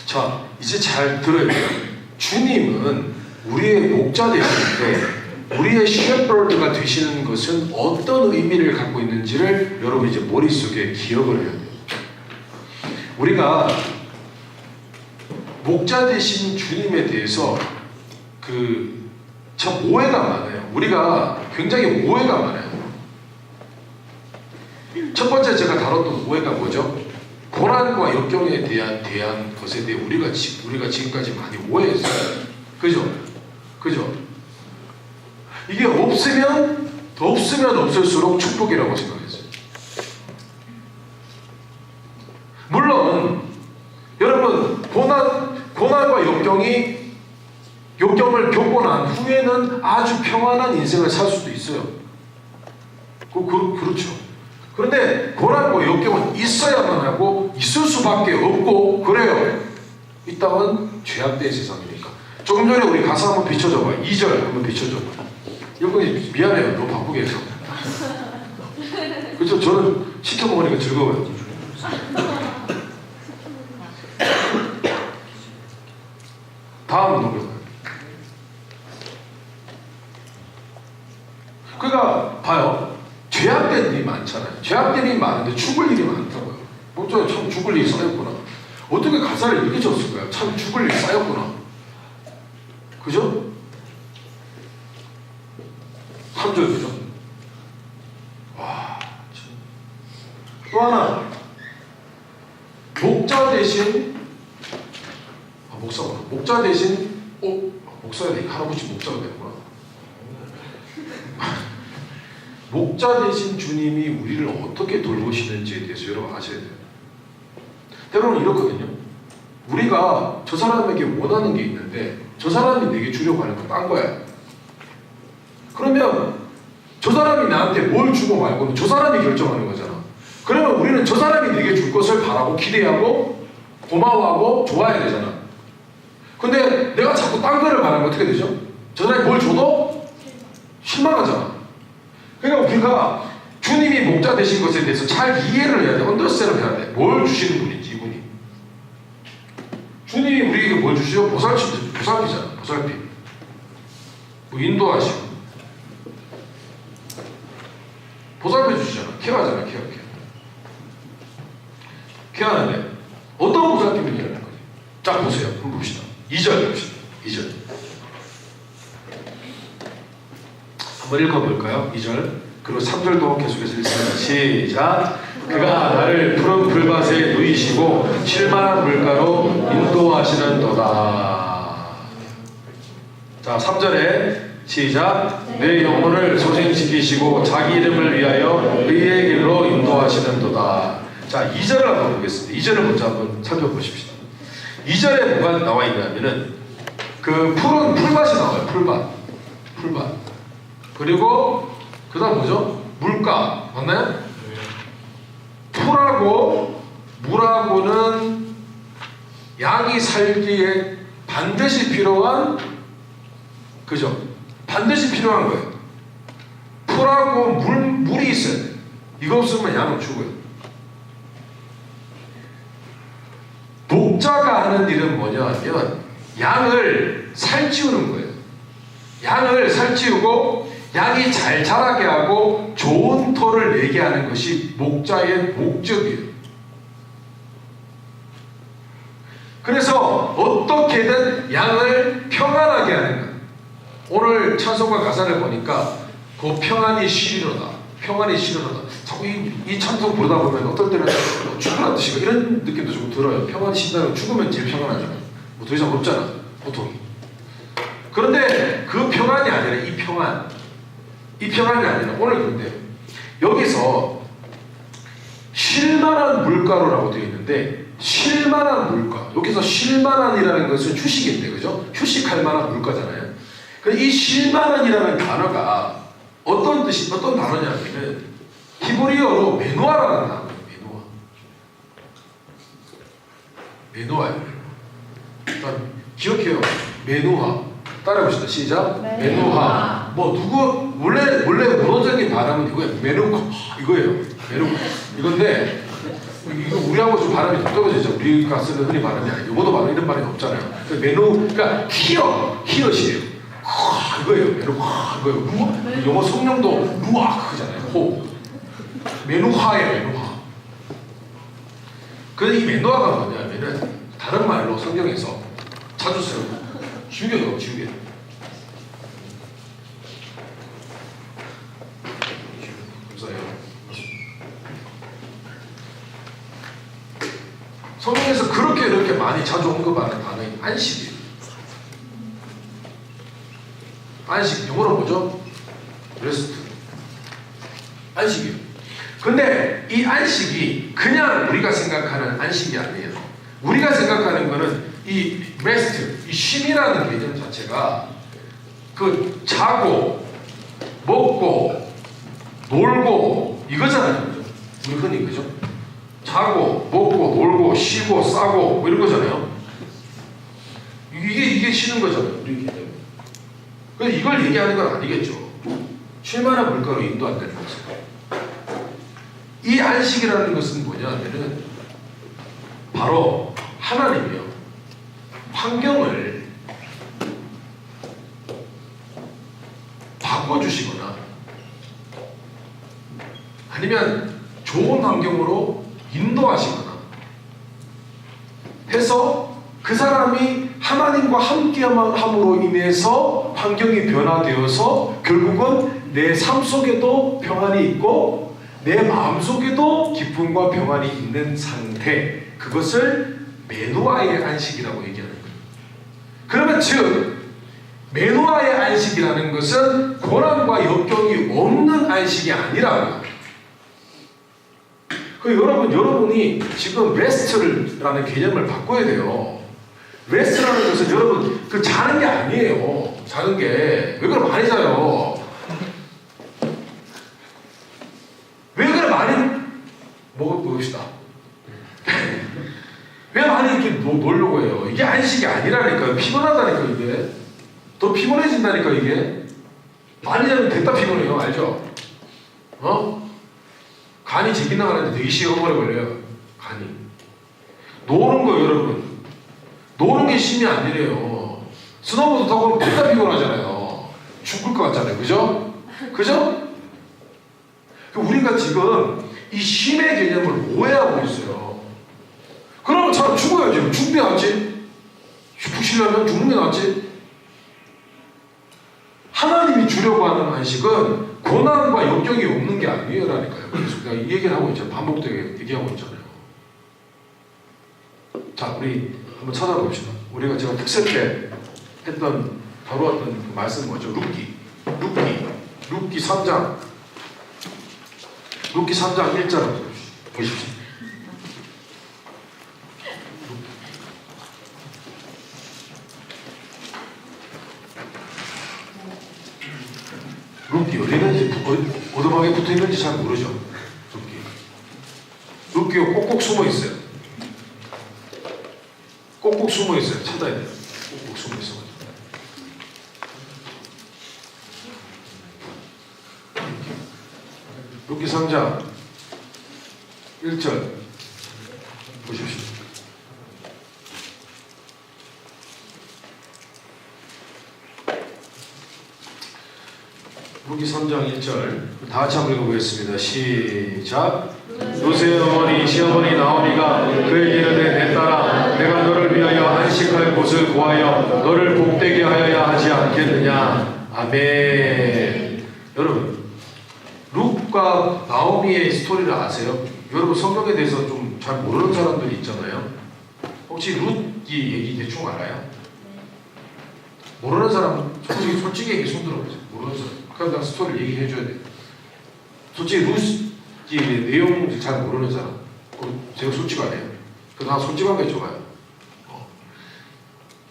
자, 이제 잘 들어야 돼요. 주님은 우리의 목자 되시는데 우리의 셰퍼드가 되시는 것은 어떤 의미를 갖고 있는지를 여러분 이제 머릿속에 기억을 해야 돼요. 우리가 목자 되신 주님에 대해서 참 오해가 많아요. 우리가 굉장히 오해가 많아요. 첫 번째 제가 다뤘던 오해가 뭐죠? 고난과 역경에 대한 것에 대해 우리가 지금까지 많이 오해했어요. 그죠? 이게 없으면 없을수록 축복이라고 생각했어요. 물론 여러분 고난과 역경을 겪고 난 후에는 아주 평안한 인생을 살 수도 있어요. 그렇죠. 그런데 고난과 역경은 있어야만 하고 있을 수밖에 없고 그래요. 이 땅은 죄악된 세상이니까. 조금 전에 우리 가사 한번 비춰줘봐요. 2절 한번 비춰줘봐요. 여러분이 미안해요. 너무 바쁘게 해서. 그렇죠. 저는 시켜먹으니까 즐거워요. 다음 넘겨봐요. 그러니까 봐요. 죄악된 일이 많잖아요. 죄악된 일이 많은데 죽을 일이 많다고요. 뭐죠? 참 죽을 일이 쌓였구나. 어떻게 가사를 이렇게 줬을까요? 참 죽을 일이 쌓였구나. 그죠? 3절 그죠? 와, 참. 또 하나 목자 대신 목자 대신 목사야 돼. 할아버지 목자가 되는구나. 목자 대신 주님이 우리를 어떻게 돌보시는지에 대해서 여러분 아셔야 돼요. 때로는 이렇거든요. 우리가 저 사람에게 원하는 게 있는데 저 사람이 내게 주려고 하는 건 딴 거야. 그러면 저 사람이 나한테 뭘 주고 말고는 저 사람이 결정하는 거잖아. 그러면 우리는 저 사람이 내게 줄 것을 바라고 기대하고 고마워하고 좋아해야 되잖아. 근데 내가 자꾸 딴 거를 바라면 어떻게 되죠? 저 사람이 뭘 줘도 실망하잖아. 그러니까 우리가 주님이 목자 되신 것에 대해서 잘 이해를 해야 돼. 언더스탠을 해야 돼. 뭘 주시는 분인지 이분이. 주님이 우리에게 뭘 주시죠? 보살피잖아. 보살피. 뭐 인도하시고 보살펴 주시잖아. 케어하잖아. 케어하는데 어떤 보살핌이라는 거지? 자 보세요. 한번 봅시다. 2절 봅시다. 2절 한번 읽어볼까요? 2절 그리고 3절도 계속해서 읽습니다. 시작. 그가 나를 푸른 풀밭에 누이시고 쉴만한 물가로 인도하시는도다. 자 3절에 시작. 내 영혼을 소생시키시고 자기 이름을 위하여 의의 길로 인도하시는도다. 자 2절을 한번 보겠습니다. 2절을 먼저 한번 살펴보십시다. 2절에 뭐가 나와 있냐면은 그 푸른 풀밭이 나와요. 풀밭. 그리고 그 다음 뭐죠? 물가 맞나요? 풀하고 물하고는 양이 살기에 반드시 필요한 그죠? 반드시 필요한 거예요. 풀하고 물이 있어야 돼. 이거 없으면 양은 죽어요. 목자가 하는 일은 뭐냐 하면 양을 살찌우는 거예요. 양을 살찌우고 양이 잘 자라게 하고 좋은 털을 내게 하는 것이 목자의 목적이에요. 그래서 어떻게든 양을 평안하게 하는 거예요. 오늘 찬송가 가사를 보니까 그 평안이 쉬리로다. 자꾸 이 찬송 부르다 보면 어떨 때는 죽으란 뜻이고 이런 느낌도 조금 들어요. 평안이 쉰다면 죽으면 제일 평안하잖아요. 뭐 더 이상 없잖아 보통. 그런데 그 평안이 아니라 이 평안이 아니라 오늘 그런데 여기서 쉴만한 물가로라고 되어 있는데 쉴만한 물가. 여기서 쉴만한이라는 것은 휴식인데, 그죠? 휴식할 만한 물가잖아요. 이 쉴만한이라는 단어가 어떤 뜻이, 어떤 단어냐면은 히브리어로 메노아라는 단어예요. 메노아예요. 일단 기억해요. 메노아. 따라해봅시다. 시작. 메노아. 뭐 누구 원래 문어적인 발음은 이거예요. 메노아 이거예요. 메노아 이건데 이거 우리하고 좀 발음이 좀 떨어지죠. 우리가 쓰는 흔히 발음이 아니에요. 영어도 발음 이런 발음이 없잖아요. 그러니까 히엇이에요. 이거예요. 메노아 이거예요. 영어 성령도 루아크잖아요. 호. 메노아예요. 메노아. 그래서 이 메노아가 뭐냐면은 다른 말로 성경에서 찾으세요. 죽여요, 죽여. 감사해요. 성경에서 그렇게 이렇게 많이 자주 언급하는 단어인 안식이에요. 안식, 영어로 뭐죠? 레스트. 안식이에요. 근데 이 안식이 그냥 우리가 생각하는 안식이 아니에요. 우리가 생각하는 거는 이 레스트, 이 쉼이라는 개념 자체가 그 자고 먹고 놀고 이거잖아요. 우리 흔히 그죠? 자고 먹고 놀고 쉬고 싸고 뭐 이런 거잖아요. 이게 쉬는 거잖아요. 우리 개념. 그래서 이걸 얘기하는 건 아니겠죠. 쉴만한 물가로 인도 안 되는 거죠. 이 안식이라는 것은 뭐냐면은 바로 하나님이요. 환경을 바꿔주시거나 아니면 좋은 환경으로 인도하시거나 해서 그 사람이 하나님과 함께함으로 인해서 환경이 변화되어서 결국은 내 삶 속에도 평안이 있고 내 마음속에도 기쁨과 평안이 있는 상태, 그것을 메노아의 안식이라고 얘기하는 거예요. 그러면 즉 메노아의 안식이라는 것은 고난과 역경이 없는 안식이 아니라고요. 여러분이 지금 레스트라는 개념을 바꿔야 돼요. 레스트라는 것은 여러분 그 자는 게 아니에요. 자는 게 왜 그래 많이 자요? 왜 그래 많이 먹읍시다. 왜 많이 이렇게 놀려고 해요? 이게 안식이 아니라니까요. 피곤하다니까 이게. 더 피곤해진다니까 이게. 많이 자면 됐다 피곤해요. 알죠? 간이 재기능하는데 되게 시간이 오래 걸려요. 간이. 노는 거예요 여러분. 노는 게 쉼이 아니래요. 스노보드 타고 됐다 피곤하잖아요. 죽을 것 같잖아요. 그죠? 그죠? 우리가 지금 이 쉼의 개념을 오해하고 있어요. 그러면 사람 죽어야지. 죽는 게 낫지. 푹 쉬려면 죽는 게 낫지. 하나님이 주려고 하는 안식은 고난과 역경이 없는 게 아니에요라니까요. 그래서 내가 이 얘기를 하고 있잖아요. 반복되게 얘기하고 있잖아요. 자, 우리 한번 찾아봅시다. 우리가 제가 특세 때 했던 다루었던 그 말씀 뭐죠? 룻기 3장 1절 보십시오. 룻기 어디 있는지 오두막에 붙어 있는지 잘 모르죠. 룻기가 꼭꼭 숨어 있어요. 꼭꼭 숨어 있어요. 찾아야 돼요. 꼭꼭 숨어 있어. 룻기 3장 1절 보십시오. 룻기 3장 1절 다 같이 한번 읽어보겠습니다. 시작. 루세의 어머니 시어머니 나오미가 그에게 이르되 내 딸아 내가 너를 위하여 안식할 곳을 구하여 너를 복되게 하여야 하지 않겠느냐. 아멘. 여러분 룻과 나오미의 스토리를 아세요? 여러분 성경에 대해서 좀 잘 모르는 사람들이 있잖아요. 혹시 룻이 얘기 대충 알아요? 모르는 사람 솔직히 얘기 손 들어보세요. 모르는 사람 그럼 나 스토리를 얘기해줘야 돼. 솔직히 룻이 내용 잘 모르는 사람 제가 솔직하네요. 그다음 솔직한 게 좋아요.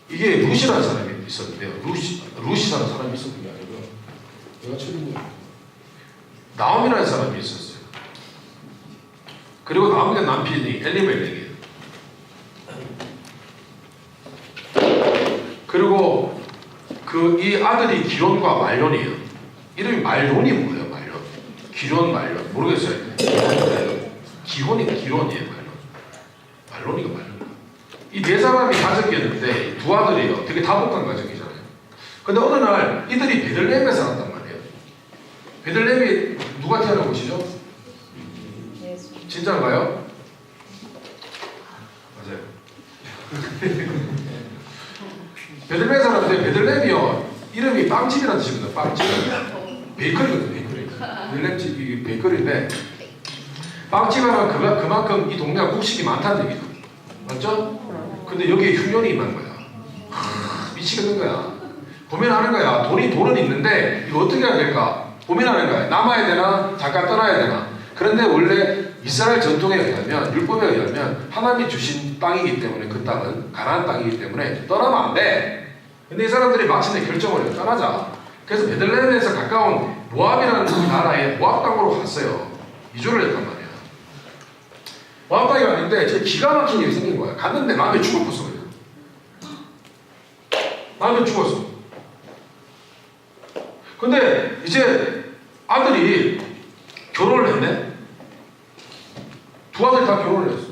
이게 루시라는 사람이 있었는데요. 루시라는 사람이 있었던 게 아니고 내가 최근에 나옴이라는 사람이 있었어요. 그리고 나오미가 남편이 엘리멜렉이에요. 그리고 그 이 아들이 기론과 말론이에요. 이름이 말론이 뭐예요? 말론. 기론 말론 모르겠어요. 기론이에요. 말론. 말론이가 말론. 이 네 사람이 가족이었는데 두 아들이에요. 되게 다복한 가족이잖아요. 근데 어느 날 이들이 베들레헴에 살았단 말이에요. 베들레헴이 누가 태어난 곳이죠? 진짜인가요? 맞아요. 베들레헴 사람인데 베들레헴이요 이름이 빵집이라는 뜻입니다. 빵집. 베이커리거든요. 베이커리. 베들레헴 집이 베이커리인데 빵집하면 그만큼 이 동네가 국식이 많다는 얘기죠. 맞죠? 근데 여기에 흉년이 임한 거야. 미치겠는 거야. 고민하는 거야. 돈은 있는데 이거 어떻게 해야 될까? 고민하는 거야. 남아야 되나? 잠깐 떠나야 되나? 그런데 원래 이스라엘 전통에 의하면 율법에 의하면 하나님이 주신 땅이기 때문에 그 땅은 가나안 땅이기 때문에 떠나면 안 돼. 근데 이 사람들이 마침내 결정을 해요. 떠나자. 그래서 베들레헴에서 가까운 모압이라는 나라의 모압 땅으로 갔어요. 이주를 했단 말이야. 모압 땅이 아닌데 진짜 기가 막힌 일이 생긴 거야. 갔는데 마음에 죽었어. 그냥. 마음에 죽었어. 근데 이제 아들이 결혼을 했네. 두 아들이 다 결혼을 했어.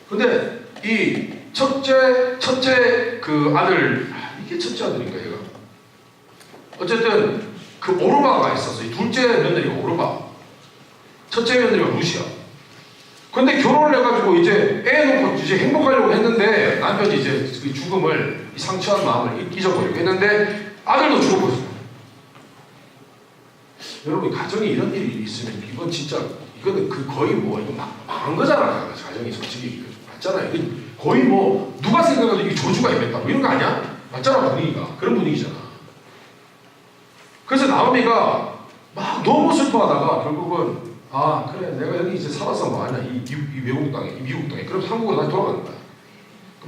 근데 이 첫째 그 아들, 이게 첫째 아들인가 얘가? 어쨌든 그 오르바가 있었어. 이 둘째 며느리가 오르바. 첫째 며느리가 루시아. 근데 결혼을 해가지고 이제 애 놓고 이제 행복하려고 했는데 남편이 이제 그 죽음을, 이 상처한 마음을 잊어버리고 했는데 아들도 죽어버렸어. 여러분 가정에 이런 일이 있으면 이건 진짜 이거는 그 거의 뭐 이거 망한 거잖아. 가정이 솔직히 맞잖아요. 거의 뭐 누가 생각해도 이게 저주가 임했다 뭐 이런 거 아니야? 맞잖아. 분위기가 그런 분위기잖아. 그래서 나오미가 막 너무 슬퍼하다가 결국은 아 그래 내가 여기 이제 살아서 뭐 하냐 이 외국 땅에 이 미국 땅에 그럼 한국으로 다시 돌아가는 거야.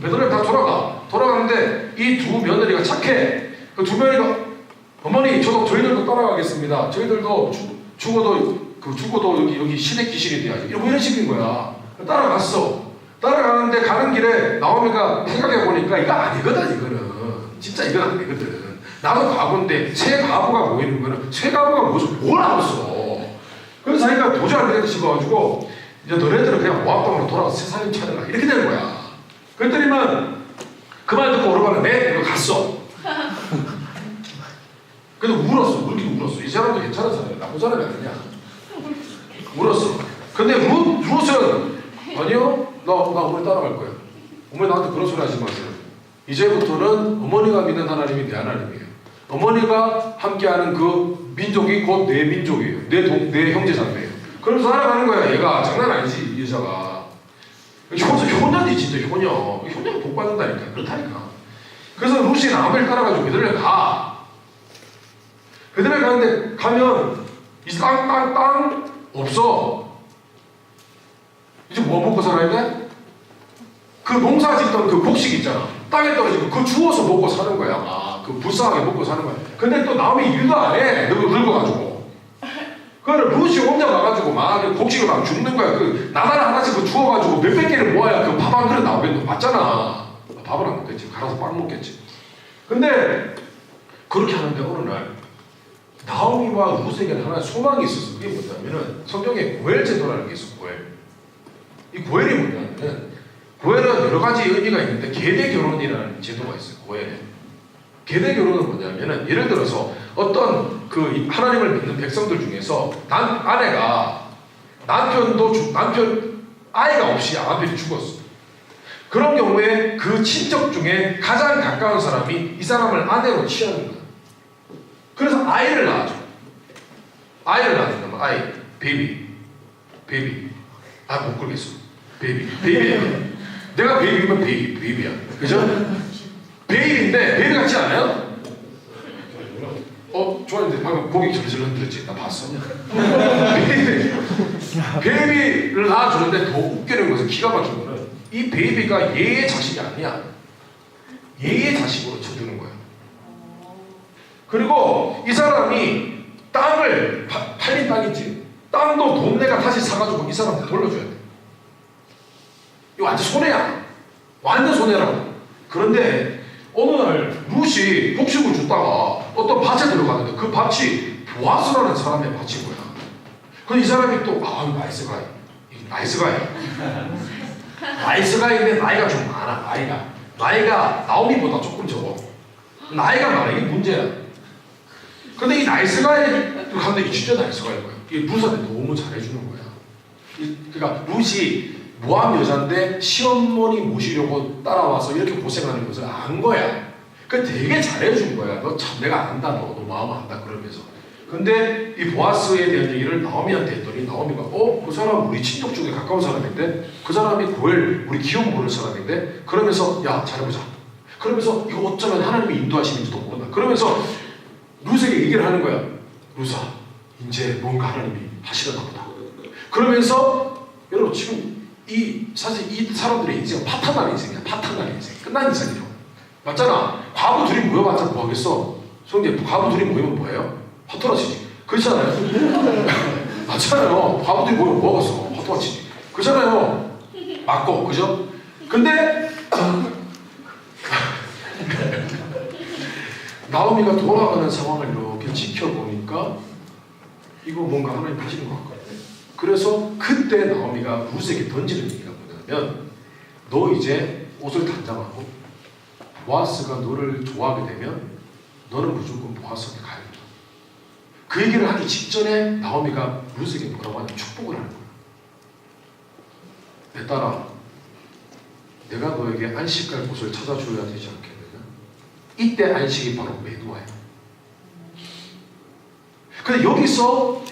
베들레헴 다 돌아가는데 이 두 며느리가 착해. 그 두 며느리가 어머니 저희들도 따라가겠습니다. 저희들도 죽어도 여기 신의 귀신이 돼야지. 이런 식인 거야. 따라갔어. 따라가는데 가는 길에 나오미가 생각해 보니까 이거 아니거든. 이거는 진짜 이건 아니거든. 나도 과부인데 새 과부가 모이는 거는 새 과부가 무슨 뭘 알았어. 그래서 자기가 도저히 안 되겠다 싶어가지고 이제 너네들은 그냥 모압 땅으로 돌아가서 새 살림 차려라 이렇게 되는 거야. 그랬더니만 그 말 듣고 오르바는 네 이거 갔어. 근데 울긴 울었어. 이 사람도 괜찮은 사람이야. 나쁜 사람이 아니냐. 울었어. 근데 룻은 아니요. 나 어머니 따라갈 거야. 어머니 나한테 그런 소리 하지 마세요. 이제부터는 어머니가 믿는 하나님이 내 하나님이에요. 어머니가 함께하는 그 민족이 곧 내 민족이에요. 내 형제 자매예요. 그러면서 살아가는 거야. 얘가 장난 아니지 이 여자가. 효녀지 진짜 효녀. 효녀가 복 받는다니까. 그렇다니까. 그래서 룻이 나무를 따라가지고 베들레헴 가. 베들레헴 가는데 가면 이 땅 없어. 이제 뭐 먹고 살아야 돼? 그 농사 짓던 그 곡식 있잖아. 땅에 떨어지고 그거 주워서 먹고 사는 거야. 아, 그 불쌍하게 먹고 사는 거야. 근데 또 나오미 일도 안 해. 늙어가지고. 그거를 룻이 혼자 가가지고 막 곡식을 막 줍는 거야. 그 나달 하나씩 그 주워가지고 몇백 개를 모아야 그 밥 한 그릇 나오겠노. 맞잖아. 밥은 안 먹겠지. 갈아서 빵 먹겠지. 근데 그렇게 하는데 어느 날 나오미와 룻에게는 하나의 소망이 있었어. 그게 뭐냐면은 성경에 고엘 제도라는 게 있어. 이 고엘이 뭐냐면 고엘은 여러 가지 의미가 있는데 계대 결혼이라는 제도가 있어요. 고엘에. 계대 결혼은 뭐냐면은 예를 들어서 어떤 그 하나님을 믿는 백성들 중에서 아내가 남편 아이가 없이 남편이 죽었어. 그런 경우에 그 친척 중에 가장 가까운 사람이 이 사람을 아내로 취하는 거야. 그래서 아이를 낳아줘. 아이를 낳아준다면 아이, 베이비. 아, 못 그러겠어. 베이비야. 내가 베이비면 베이비야. 그죠? 베이비인데 베이비 같지 않아요? 좋아하는데 방금 고개 절절 흔들었지? 나 봤어. 베이비를 낳아주는데 더 웃기는 것은 기가 막힌 거는 이 베이비가 얘의 자식이 아니야. 얘의 자식으로 쳐주는 거야. 그리고 이 사람이 땅을 팔린 땅이지. 땅도 돈 내가 다시 사가지고 이 사람한테 돌려줘야 돼. 이거 완전 손해야. 완전 손해라고. 그런데 어느 날 룻이 곡식을 줬다가 어떤 밭에 들어가는데 그 밭이 보아스라는 사람의 밭인 거야. 그래서 이 사람이 또 나이스 가이. 나이스 가이. 나이스 가이인데 나이가 좀 많아. 나이가 나오미보다 조금 적어. 나이가 많아. 이게 문제야. 근데 이 나이스 가이를 갔는데 진짜 나이스 가이인 거야. 이 룻한테 너무 잘해주는 거야. 그러니까 룻이 모함 여자인데 시어머니 모시려고 따라와서 이렇게 고생하는 것을 안 거야. 그 되게 잘해준 거야. 너 참 내가 안다. 너 마음 안다. 그러면서. 근데 이 보아스에 대한 얘기를 나오미한테 했더니 나오미가 그 사람 우리 친족 중에 가까운 사람인데 그 사람이 고엘 우리 기업 모를 사람인데 그러면서 야 잘해보자. 그러면서 이거 어쩌면 하나님이 인도하시는지도 모른다. 그러면서 룻에게 얘기를 하는 거야. 룻아 이제 뭔가 하나님이 하시려나 보다. 그러면서 여러분 지금 사실 이 사람들의 인생은 파탄난 인생이야. 파탄난 인생. 끝난 인생이죠. 맞잖아. 과부 둘이 모여봤자 뭐 하겠어? 성재 과부 둘이 모이면 뭐예요? 파토라치지. 그렇잖아요. 맞잖아요. 과부 둘이 모이면 뭐 하겠어? 파토라치지. 그렇잖아요. 맞고 그죠? 근데 나오미가 돌아가는 상황을 이렇게 지켜보니까 이거 뭔가 하나님 하시는 것 같거든요. 그래서 그때 나오미가 룻에게 던지는 얘기가 뭐냐면 너 이제 옷을 단장하고 보아스가 너를 좋아하게 되면 너는 무조건 보아스에게 가야 된다. 그 얘기를 하기 직전에 나오미가 룻에게 뭐라고 하냐면 축복을 하는 거야. 내 딸아 내가 너에게 안식할 곳을 찾아줘야 되지 않겠느냐. 이때 안식이 바로 메누아야. 근데 여기서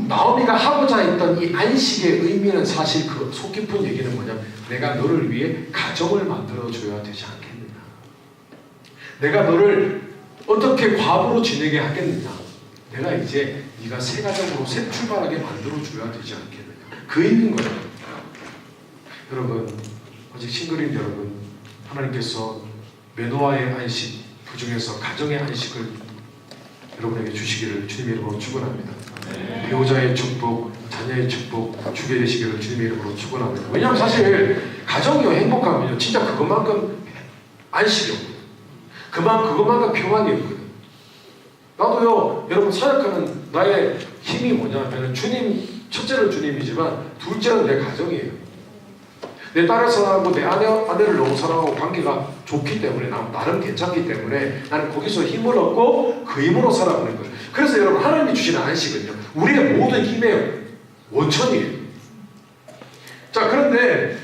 나오미가 하고자 했던 이 안식의 의미는 사실 그 속 깊은 얘기는 뭐냐면 내가 너를 위해 가정을 만들어줘야 되지 않겠느냐. 내가 너를 어떻게 과부로 지내게 하겠느냐. 내가 이제 네가 새 가정으로 새 출발하게 만들어줘야 되지 않겠느냐. 그 의미인 거예요. 여러분 아직 싱글인 여러분 하나님께서 메노아의 안식 그 중에서 가정의 안식을 여러분에게 주시기를 주님의 이름으로 축원합니다. 배우자의 축복, 자녀의 축복 주게 되시기를 주님의 이름으로 축원합니다. 왜냐하면 사실 가정이 행복하면요 진짜 그것만큼 안식이 없거든. 그것만큼 평안이 없거든. 나도요 여러분 사역하는 나의 힘이 뭐냐면 주님 첫째는 주님이지만 둘째는 내 가정이에요. 내 딸을 사랑하고 내 아내를 너무 사랑하고 관계가 좋기 때문에 나름 괜찮기 때문에 나는 거기서 힘을 얻고 그 힘으로 살아가는 거예요. 그래서 여러분 하나님이 주시는 안식은요 우리의 모든 힘의 원천이에요. 자 그런데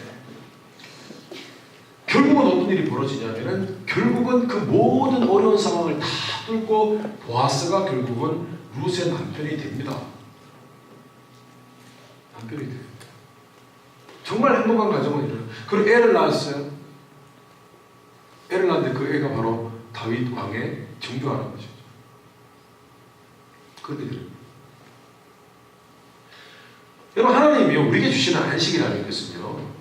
결국은 어떤 일이 벌어지냐면은 결국은 그 모든 어려운 상황을 다 뚫고 보아스가 결국은 룻의 남편이 됩니다. 남편이 돼요. 정말 행복한 가정은 이래요. 그리고 애를 낳았어요. 애를 낳았는데 그 애가 바로 다윗 왕의 정규 할아버지죠. 그렇게 돼요. 여러분 하나님이요 우리에게 주시는 안식이라는 것은요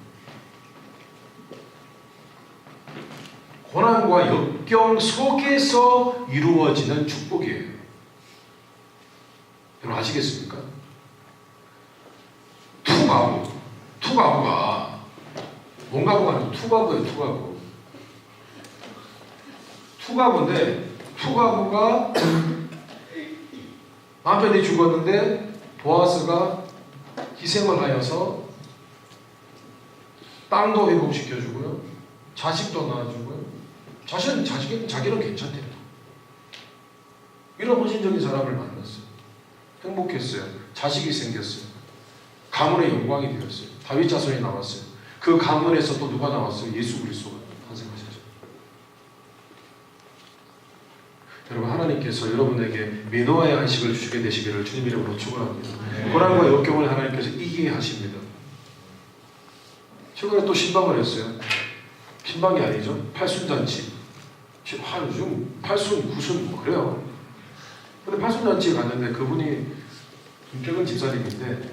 고난과 역경 속에서 이루어지는 축복이에요. 여러분 아시겠습니까? 투가부가 뭔 가부가 아니고 투가부예요. 투가부인데 투가부가 남편이 죽었는데 보아스가 희생을 하여서 땅도 회복시켜주고요 자식도 낳아주고요 자기는 괜찮대요. 이런 헌신적인 사람을 만났어요. 행복했어요. 자식이 생겼어요. 가문의 영광이 되었어요. 다윗 자손이 나왔어요. 그 가문에서 또 누가 나왔어요? 예수 그리스도가 탄생하셨죠. 여러분 하나님께서 여러분에게 메노아의 안식을 주시게 되시기를 주님 이름으로 축원합니다. 고난과 역경을 하나님께서 이기게 하십니다. 최근에 또 신방을 했어요. 신방이 아니죠. 팔순잔치. 요즘 팔순, 구순 뭐 그래요. 근데 팔순잔치에 갔는데 그분이 김태근 집사님인데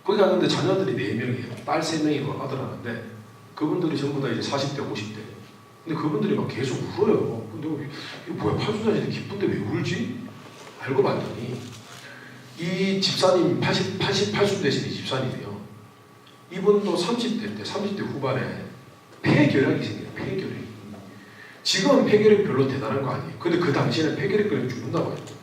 거기 갔는데 자녀들이 4명이에요. 딸 3명이고 아들 하나인데 그분들이 전부 다 이제 40대, 50대. 근데 그분들이 막 계속 울어요. 근데 이거 뭐야, 팔순잔치인데 기쁜데 왜 울지? 알고 봤더니 이 집사님 88순 되신 이 집사님이요. 이분도 30대 때, 30대 후반에 폐결핵이 생겨요. 폐결핵. 지금은 폐결핵 별로 대단한 거 아니에요. 근데 그 당시에는 폐결핵 걸리면 죽는다고 했는데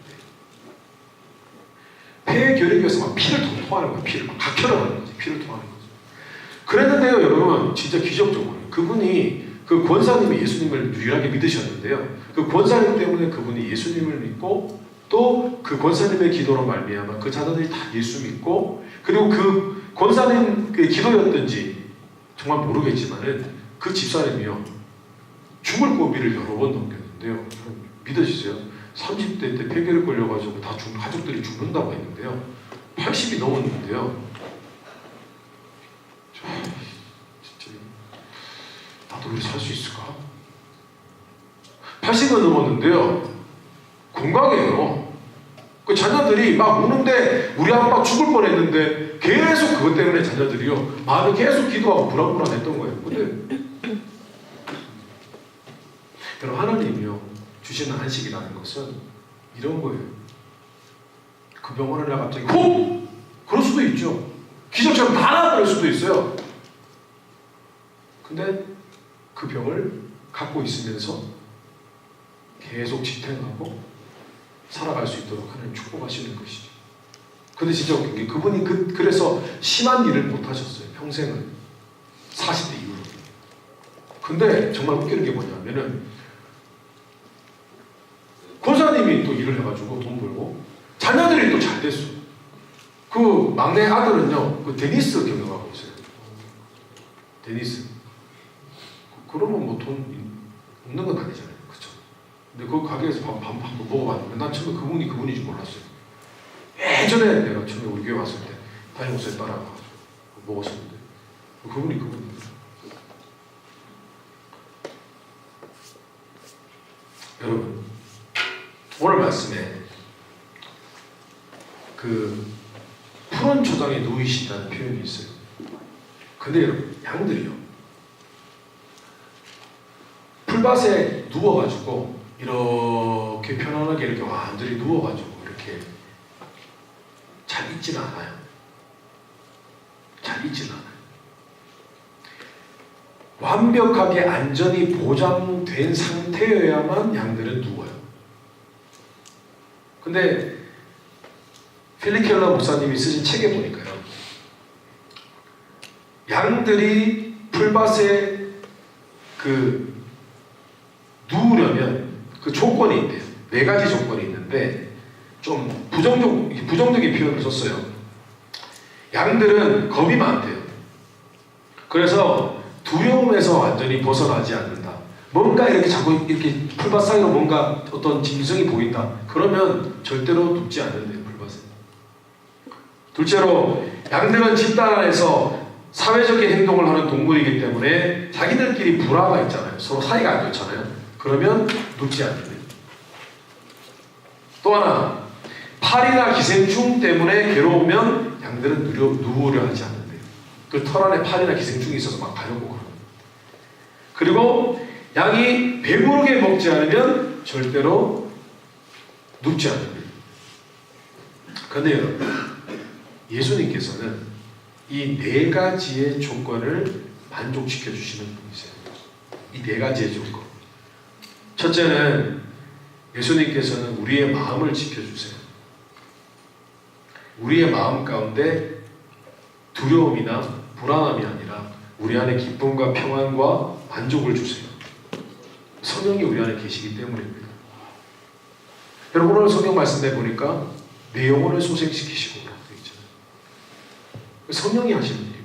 폐결핵이어서 막 피를 통하는 거예요. 피를 막 각혈하는 거지. 피를 통하는 거죠. 그랬는데요, 여러분, 진짜 기적적으로 그분이 그 권사님이 예수님을 유일하게 믿으셨는데요. 그 권사님 때문에 그분이 예수님을 믿고 또 그 권사님의 기도로 말미암아 그 자녀들이 다 예수 믿고 그리고 그 권사님 그 기도였든지 정말 모르겠지만은 그 집사님이요 죽을 고비를 여러 번 넘겼는데요. 믿으시세요? 30대 때 폐결핵 걸려가지고 다 가족들이 죽는다고 했는데요. 80이 넘었는데요. 진짜 나도 왜 살 수 있을까? 80은 넘었는데요. 건강해요. 그 자녀들이 막 우는데 우리 아빠 죽을 뻔했는데 계속 그것 때문에 자녀들이요 마음이 계속 기도하고 불안불안했던 거예요. 근데 여러분, 하나님이요 주시는 안식이라는 것은 이런 거예요. 그 병원을 내가 갑자기 훅! 그럴 수도 있죠. 기적처럼 다 나아질 수도 있어요. 근데 그 병을 갖고 있으면서 계속 지탱하고 살아갈 수 있도록 하나님 축복하시는 것이죠. 근데 진짜 웃긴 게 그분이 그래서 심한 일을 못 하셨어요. 평생을. 40대 이후로. 근데 정말 웃기는 게 뭐냐면은 권사님이 또 일을 해가지고 돈 벌고 자녀들이 또 잘 됐어. 그 막내 아들은요 그 테니스 경영하고 있어요. 테니스. 그러면 뭐 돈 없는 건 아니잖아요. 그쵸? 근데 그 가게에서 밥 먹어봤는데 난 처음에 그분인지 몰랐어요. 예전에 내가 처음에 우리 교회 왔을 때 담임목사에 따라가가지고 먹었었는데 그분입니다. 여러분, 오늘 말씀에 그 푸른 초장에 누이신다는 표현이 있어요. 근데 여러분, 양들이요 풀밭에 누워가지고 이렇게 편안하게 이렇게 완전히 누워가지고 이렇게 잘 있지는 않아요. 잘 있지는 않아요. 완벽하게 안전이 보장된 상태여야만 양들은 누워요. 근데 필립 켈러 목사님이 쓰신 책에 보니까요, 양들이 풀밭에 누우려면 그 조건이 있대요. 4가지 조건이 있는데 좀 부정적인 표현을 썼어요. 양들은 겁이 많대요. 그래서 두려움에서 완전히 벗어나지 않는다. 뭔가 이렇게 자꾸 이렇게 풀밭 사이로 뭔가 어떤 짐승이 보인다. 그러면 절대로 눕지 않는데요, 풀밭에. 둘째로, 양들은 집단 안에서 사회적인 행동을 하는 동물이기 때문에 자기들끼리 불화가 있잖아요. 서로 사이가 안 좋잖아요. 그러면 눕지 않는데요. 또 하나, 파리나 기생충 때문에 괴로우면 양들은 누우려 하지 않는데요. 그 털 안에 파리나 기생충이 있어서 막 가려고 그러고. 그리고 양이 배부르게 먹지 않으면 절대로 눕지 않는데요. 그런데 여러분, 예수님께서는 이 4가지의 조건을 만족시켜 주시는 분이세요. 이 4가지의 조건. 첫째는 예수님께서는 우리의 마음을 지켜주세요. 우리의 마음 가운데 두려움이나 불안함이 아니라 우리 안에 기쁨과 평안과 만족을 주세요. 성령이 우리 안에 계시기 때문입니다. 여러분, 오늘 성경 말씀에 보니까 내 영혼을 소생시키시고 성령이 하시는 일입니다.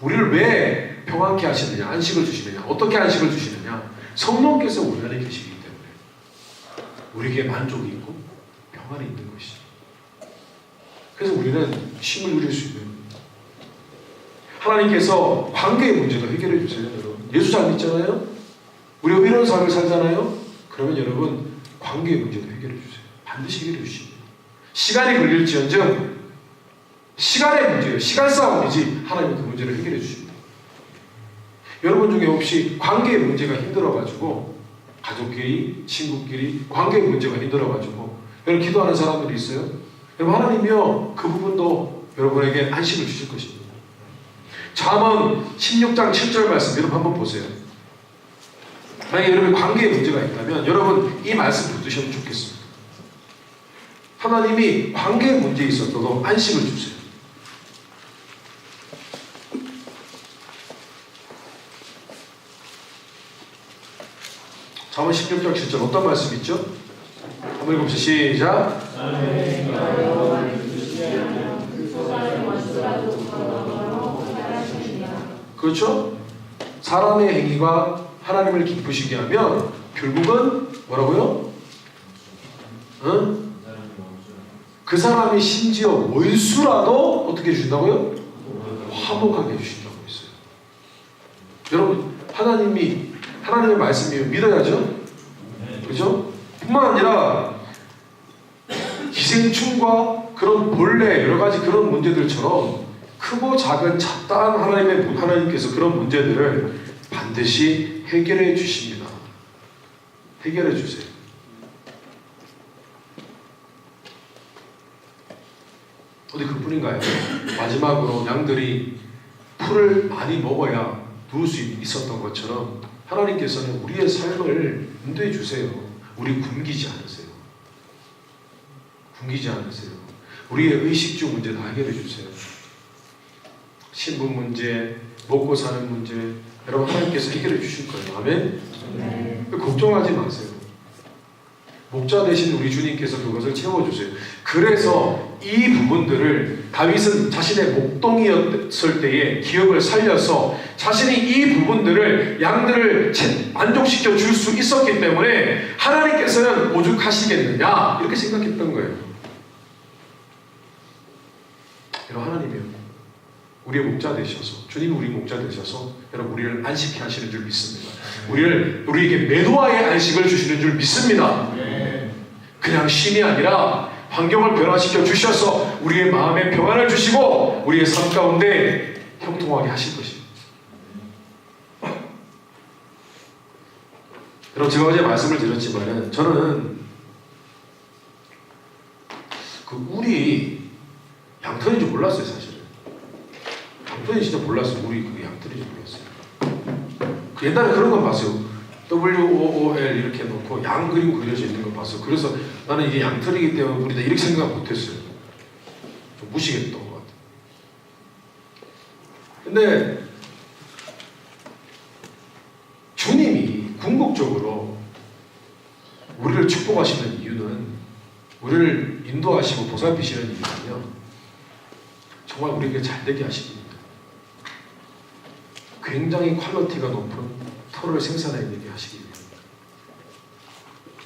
우리를 왜 평안케 하시느냐, 안식을 주시느냐, 어떻게 안식을 주시느냐, 성령께서 우리 안에 계시기 때문에 우리에게 만족이 있고 평안이 있는 것이죠. 그래서 우리는 쉼을 누릴 수 있는 겁니다. 하나님께서 관계의 문제도 해결해 주세요. 여러분, 예수 잘 믿잖아요. 우리가 이런 삶을 살잖아요. 그러면 여러분, 관계의 문제도 해결해 주세요. 반드시 해결해 주십니다. 시간이 걸릴지언정 시간의 문제예요. 시간 싸움이지 하나님은 그 문제를 해결해 주십니다. 여러분 중에 혹시 관계의 문제가 힘들어가지고 가족끼리, 친구끼리 관계의 문제가 힘들어가지고 여러분 기도하는 사람들이 있어요? 여러분 하나님이요 그 부분도 여러분에게 안식을 주실 것입니다. 잠언 16장 7절 말씀 여러분 한번 보세요. 만약에 여러분 관계에 문제가 있다면 여러분 이 말씀 붙으시면 좋겠습니다. 하나님이 관계에 문제 있어도 안식을 주세요. 잠언 16장 7절 어떤 말씀 있죠? 한번 읽어보세요. 시작. 그렇죠? 사람의 행위가 하나님을 기쁘시게 하면 결국은 뭐라고요? 응? 그 사람이 심지어 원수라도 어떻게 해주신다고요? 화목하게 해주신다고 했어요. 여러분 하나님의 말씀이에요. 믿어야죠. 그죠? 뿐만 아니라 기생충과 그런 벌레 여러 가지 그런 문제들처럼 크고 작은 잡다한 하나님께서 그런 문제들을 반드시 해결해 주십니다. 해결해 주세요. 어디 그뿐인가요? 마지막으로 양들이 풀을 많이 먹어야 누울 수 있었던 것처럼 하나님께서는 우리의 삶을 인도해 주세요. 우리 굶기지 않으세요. 굶기지 않으세요. 우리의 의식주 문제 다 해결해 주세요. 신분 문제, 먹고 사는 문제 여러분 하나님께서 해결해 주실 거예요. 아멘? 네. 걱정하지 마세요. 목자 대신 우리 주님께서 그것을 채워주세요. 그래서 이 부분들을 다윗은 자신의 목동이었을 때의 기억을 살려서 자신이 이 부분들을 양들을 만족시켜 줄 수 있었기 때문에 하나님께서는 오죽하시겠느냐 이렇게 생각했던 거예요. 여러분 하나님이요 우리의 목자 되셔서 주님이 우리 목자 되셔서 여러분 우리를 안식케 하시는 줄 믿습니다. 우리에게 매도하의 안식을 주시는 줄 믿습니다. 그냥 쉼이 아니라 환경을 변화시켜 주셔서 우리의 마음에 평안을 주시고 우리의 삶 가운데 형통하게 하실 것입니다. 여러분 제가 어제 말씀을 드렸지만 저는 그 울이 양털인 줄 몰랐어요. 사실은 양털이 진짜 몰랐어요. 우리 그게 양털인 줄 몰랐어요. 그 옛날에 그런 거 봤어요. WOOL 이렇게 놓고 양 그림 그려져 있는 거 봤어. 그래서 나는 이게 양털이기 때문에 우리다 이렇게 생각 못했어요. 좀 무시했던 것 같아요. 근데 주님이 궁극적으로 우리를 축복하시는 이유는 우리를 인도하시고 보살피시는 이유는요. 정말 우리에게 잘되게 하십니다. 굉장히 퀄리티가 높은 털을 생산해내게 하시기 위함입니다.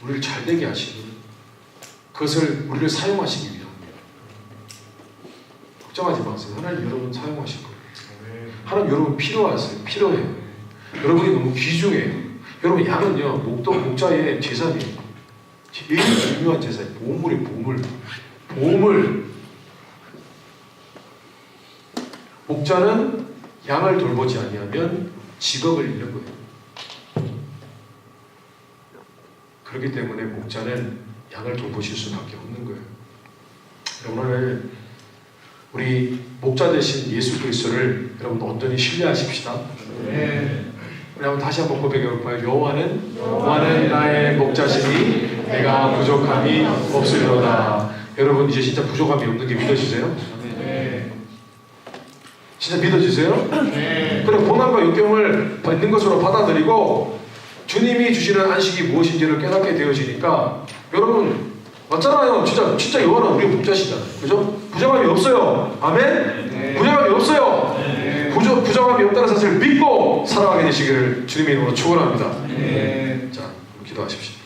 우리를 잘되게 하시고 그것을 우리를 사용하시기 위함입니다. 걱정하지 마세요. 하나님 여러분 사용하실 거예요. 하나님 여러분 필요하세요. 필요해요. 여러분이 너무 귀중해요. 여러분 양은요 목자의 재산이에요. 제일 중요한 재산이에요. 보물이에요. 보물. 목자는 양을 돌보지 아니하면 직업을 잃는 거예요. 그렇기 때문에 목자는 양을 돌보실 수밖에 없는 거예요. 오늘 우리 목자 되신 예수 그리스도를 여러분 온전히 신뢰하십시다. 네. 우리 한번 다시 한번 고백해 볼까요? 여호와는 나의 목자시니 내가 부족함이 없으리로다. 여러분 이제 진짜 부족함이 없는 게 믿어지세요? 네. 진짜 믿어지세요? 네. 그래 고난과 역경을 받는 것으로 받아들이고 주님이 주시는 안식이 무엇인지를 깨닫게 되어지니까 여러분 맞잖아요. 진짜 여호와는 우리의 목자시잖아요. 그죠? 부정함이 없어요. 아멘? 네. 부정함이 없어요. 네. 부정함이 없다는 사실을 믿고 살아가게 되시기를 주님의 이름으로 축원합니다. 네. 자, 기도하십시오.